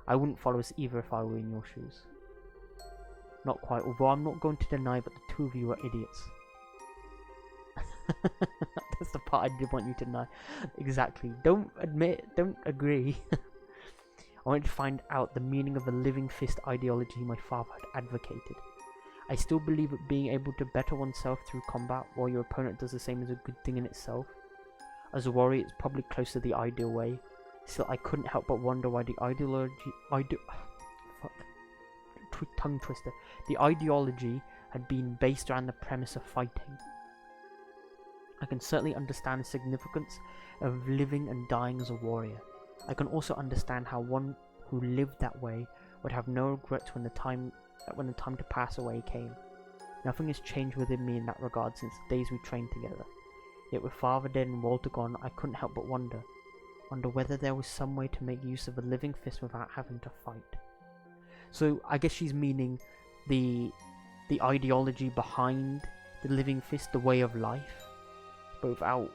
I wouldn't follow us either if I were in your shoes. Not quite, although I'm not going to deny that the two of you are idiots. That's the part I did want you to know. Exactly. Don't agree. I wanted to find out the meaning of the living fist ideology my father had advocated. I still believe that being able to better oneself through combat while your opponent does the same is a good thing in itself. As a warrior, it's probably close to the ideal way. Still, I couldn't help but wonder why the tongue twister. The ideology had been based around the premise of fighting. I can certainly understand the significance of living and dying as a warrior. I can also understand how one who lived that way would have no regrets when the time to pass away came. Nothing has changed within me in that regard since the days we trained together. Yet with father dead and Walter gone, I couldn't help but wonder, wonder whether there was some way to make use of a living fist without having to fight. So I guess she's meaning the ideology behind the living fist, the way of life, but without,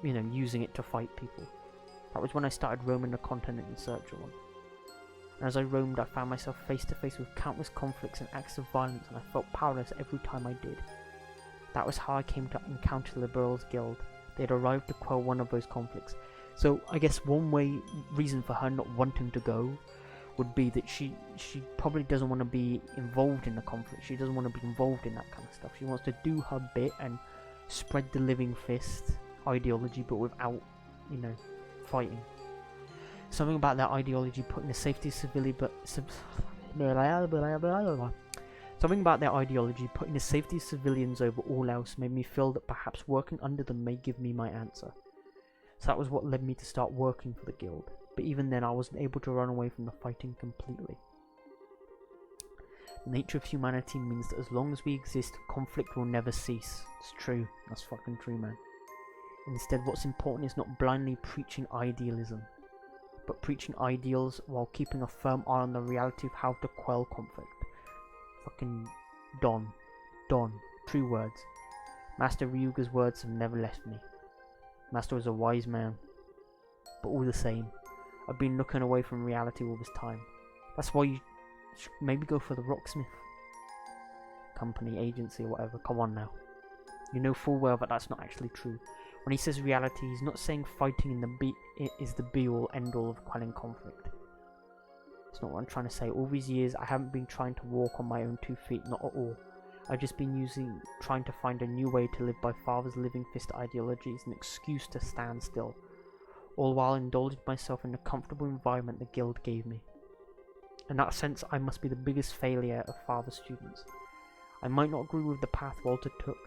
you know, using it to fight people. That was when I started roaming the continent in search of one. And as I roamed, I found myself face to face with countless conflicts and acts of violence, and I felt powerless every time I did. That was how I came to encounter the Liberals Guild. They had arrived to quell one of those conflicts. So I guess one reason for her not wanting to go would be that she probably doesn't want to be involved in the conflict. She doesn't want to be involved in that kind of stuff. She wants to do her bit and spread the living fist ideology, but without, you know, fighting. Something about that ideology putting the safety of Something about their ideology putting the safety of civilians over all else made me feel that perhaps working under them may give me my answer. So that was what led me to start working for the guild. But even then I wasn't able to run away from the fighting completely. The nature of humanity means that as long as we exist, conflict will never cease. It's true. That's fucking true, man. Instead, what's important is not blindly preaching idealism, but preaching ideals while keeping a firm eye on the reality of how to quell conflict. Fucking Don. True words. Master Ryuga's words have never left me. Master was a wise man. But all the same, I've been looking away from reality all this time. That's why you should maybe go for the Rocksmith company, agency, or whatever. Come on now. You know full well that that's not actually true. When he says reality, he's not saying fighting is the be-all, end-all of quelling conflict. It's not what I'm trying to say. All these years, I haven't been trying to walk on my own 2 feet, not at all. I've just been trying to find a new way to live by Father's living fist ideology as an excuse to stand still, all while indulging myself in the comfortable environment the guild gave me. In that sense, I must be the biggest failure of Father's students. I might not agree with the path Walter took,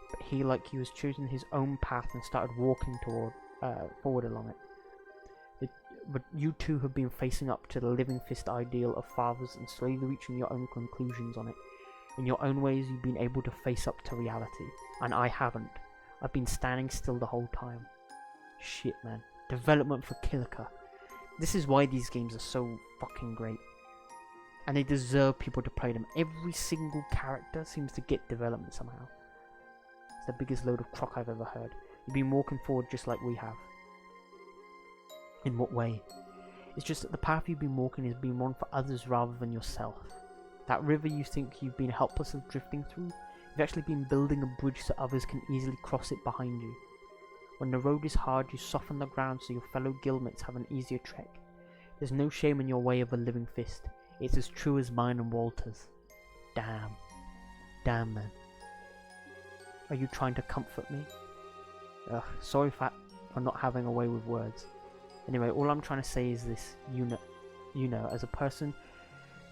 but he, like you, has chosen his own path and started walking forward along it. But you two have been facing up to the living fist ideal of Father's and slowly reaching your own conclusions on it. In your own ways, you've been able to face up to reality, and I haven't. I've been standing still the whole time. Shit, man. Development for Kilika. This is why these games are so fucking great. And they deserve people to play them. Every single character seems to get development somehow. It's the biggest load of crock I've ever heard. You've been walking forward just like we have. In what way? It's just that the path you've been walking has been one for others rather than yourself. That river you think you've been helplessly drifting through, you've actually been building a bridge so others can easily cross it behind you. When the road is hard, you soften the ground so your fellow guildmates have an easier trek. There's no shame in your way of a living fist. It's as true as mine and Walter's. Damn. Damn, man. Are you trying to comfort me? Ugh, sorry for not having a way with words. Anyway, all I'm trying to say is this. You know, as a person,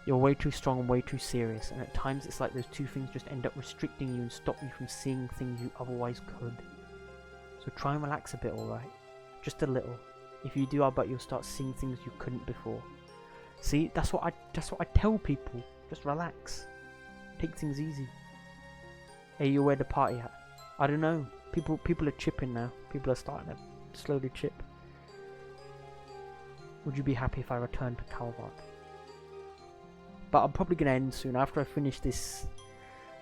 you're way too strong and way too serious, and at times it's like those two things just end up restricting you and stop you from seeing things you otherwise could. So try and relax a bit, alright? Just a little. If you do, I bet you'll start seeing things you couldn't before. See, that's what I tell people. Just relax. Take things easy. Hey, you where the party at? I don't know. People are chipping now. People are starting to slowly chip. Would you be happy if I returned to Calvard? But I'm probably gonna end soon. After I finish this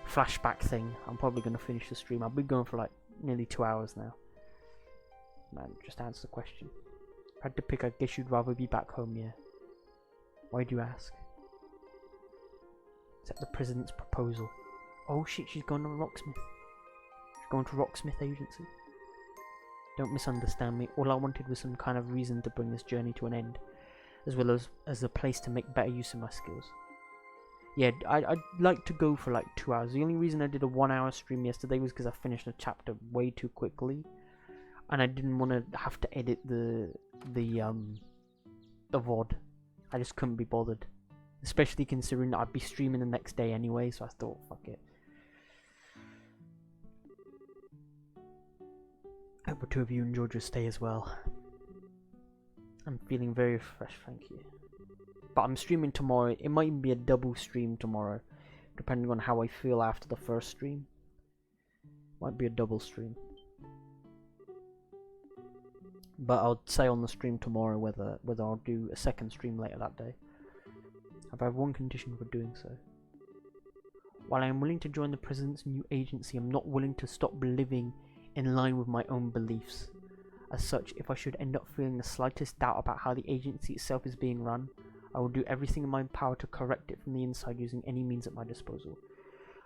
flashback thing, I'm probably gonna finish the stream. I've been going for like nearly 2 hours now. Man, just answer the question. If I had to pick, I guess you'd rather be back home, yeah. Why do you ask? Is that the president's proposal? Oh shit, she's gone to Rocksmith. She's going to Rocksmith Agency. Don't misunderstand me. All I wanted was some kind of reason to bring this journey to an end, as well as a place to make better use of my skills. Yeah, I'd like to go for like 2 hours. The only reason I did a 1 hour stream yesterday was because I finished a chapter way too quickly, and I didn't want to have to edit the VOD. I just couldn't be bothered, especially considering that I'd be streaming the next day anyway. So I thought, fuck it. I hope the two of you enjoyed your stay as well. I'm feeling very fresh, thank you. But I'm streaming tomorrow. It might even be a double stream tomorrow, depending on how I feel after the first stream. Might be a double stream. But I'll say on the stream tomorrow whether I'll do a second stream later that day. I have one condition for doing so. While I am willing to join the President's new agency, I'm not willing to stop living in line with my own beliefs. As such, if I should end up feeling the slightest doubt about how the agency itself is being run, I will do everything in my power to correct it from the inside using any means at my disposal.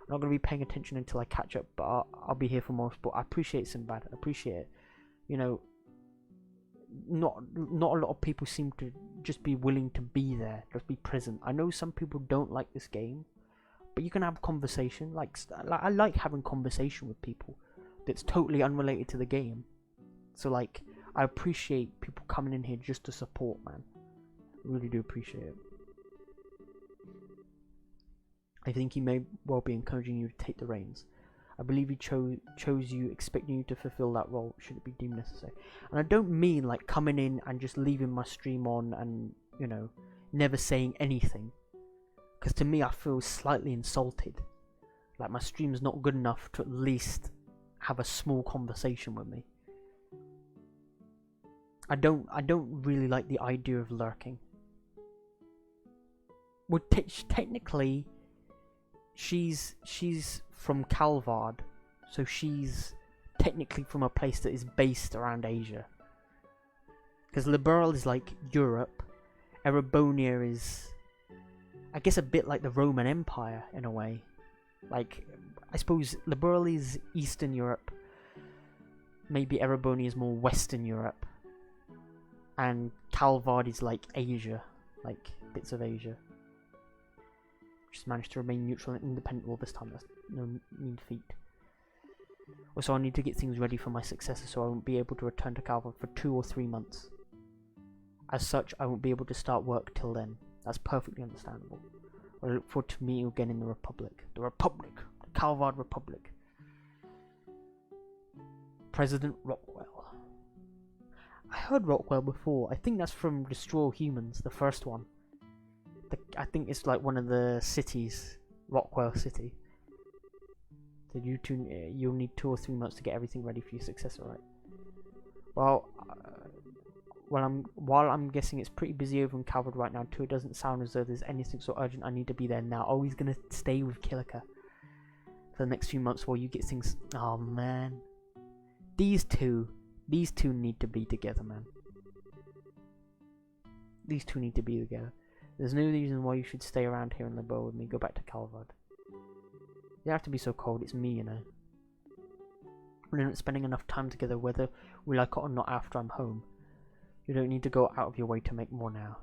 I'm not going to be paying attention until I catch up, but I'll be here for more support. I appreciate Sinbad. I appreciate it. You know, not a lot of people seem to just be willing to be there, just be present. I know some people don't like this game, but you can have conversation. Like I like having conversation with people that's totally unrelated to the game. So like, I appreciate people coming in here just to support, man. I really do appreciate it. I think he may well be encouraging you to take the reins. I believe he chose you, expecting you to fulfill that role, should it be deemed necessary. And I don't mean like coming in and just leaving my stream on and, you know, never saying anything. Because to me, I feel slightly insulted. Like my stream's not good enough to at least have a small conversation with me. I don't really like the idea of lurking. Well, technically, she's from Calvard, so she's technically from a place that is based around Asia. Because Liberl is like Europe, Erebonia is, I guess, a bit like the Roman Empire in a way. Like, I suppose Liberl is Eastern Europe, maybe Erebonia is more Western Europe, and Calvard is like Asia, like bits of Asia. Just managed to remain neutral and independent all this time. That's no mean feat. Also, I need to get things ready for my successor, so I won't be able to return to Calvard for 2 or 3 months. As such, I won't be able to start work till then. That's perfectly understandable. I look forward to meeting you again in the Republic. The Republic. The Calvard Republic. President Rockwell. I heard Rockwell before. I think that's from Destroy All Humans, the first one. I think it's like one of the cities. Rockwell City. So you'll need 2 or 3 months to get everything ready for your successor, right? Well, while I'm guessing it's pretty busy over in Calvard right now too, it doesn't sound as though there's anything so urgent I need to be there now. Oh, he's gonna stay with Kilika for the next few months while you get things. Oh man, these two need to be together, man. These two need to be together. There's no reason why you should stay around here in the bow with me. Go back to Calvard. You don't have to be so cold. It's me, you know. We're not spending enough time together, whether we like it or not. After I'm home, you don't need to go out of your way to make more now.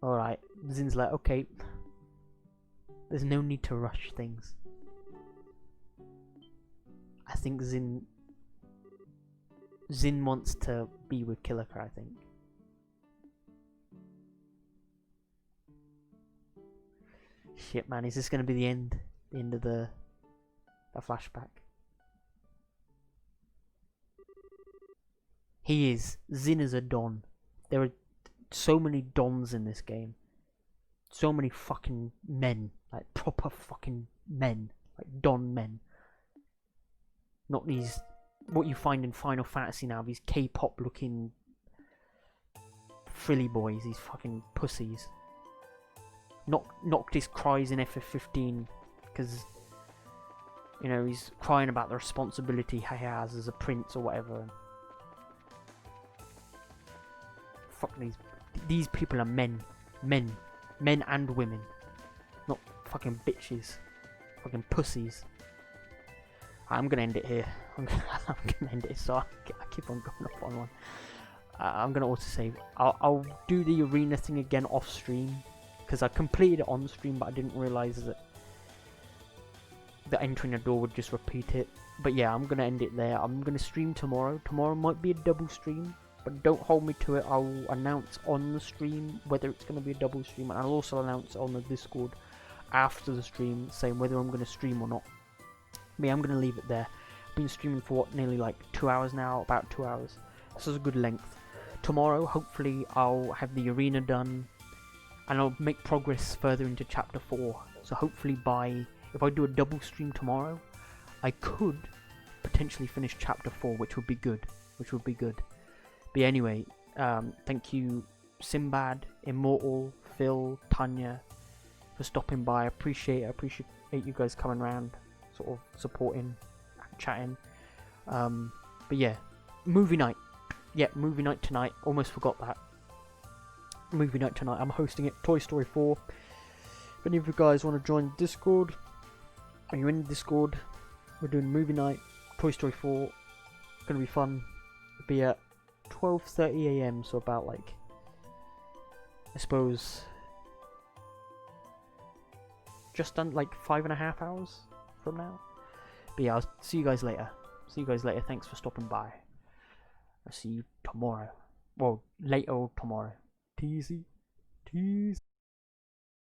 Alright, Zin's like, okay. There's no need to rush things. I think Zin wants to be with Kilika, I think. Shit, man, is this going to be the end? The end of the flashback? He is. Zin is a Don. There are so many Dons in this game. So many fucking men. Like, proper fucking men. Like, Don men. Not these... what you find in Final Fantasy now. These K-pop looking... frilly boys. These fucking pussies. Noctis cries in FF15 because, you know, he's crying about the responsibility he has as a prince or whatever. Fuck these people are men and women, not fucking bitches, fucking pussies. I'm gonna end it here. I'm gonna end it. So I keep on going up on one. I'm gonna also say I'll do the arena thing again off stream. Because I completed it on stream, but I didn't realise that entering a door would just repeat it. But yeah, I'm going to end it there. I'm going to stream tomorrow. Tomorrow might be a double stream, but don't hold me to it. I'll announce on the stream whether it's going to be a double stream. And I'll also announce on the Discord after the stream, saying whether I'm going to stream or not. But yeah, I'm going to leave it there. I've been streaming for what, nearly like 2 hours now? About 2 hours. This is a good length. Tomorrow, hopefully, I'll have the arena done. And I'll make progress further into chapter 4. So hopefully if I do a double stream tomorrow, I could potentially finish chapter 4, which would be good. But anyway, thank you, Simbad, Immortal, Phil, Tanya, for stopping by. I appreciate you guys coming around, sort of supporting, chatting. But yeah, movie night. Yeah, movie night tonight. Almost forgot that. Movie night tonight. I'm hosting it. Toy Story 4. If any of you guys want to join Discord, are you in Discord? We're doing movie night. Toy Story 4. Gonna be fun. It'll be at 12:30 AM. So about like, I suppose, just done like 5.5 hours from now. But yeah, I'll see you guys later. Thanks for stopping by. I'll see you tomorrow. Well, later tomorrow. Teasy.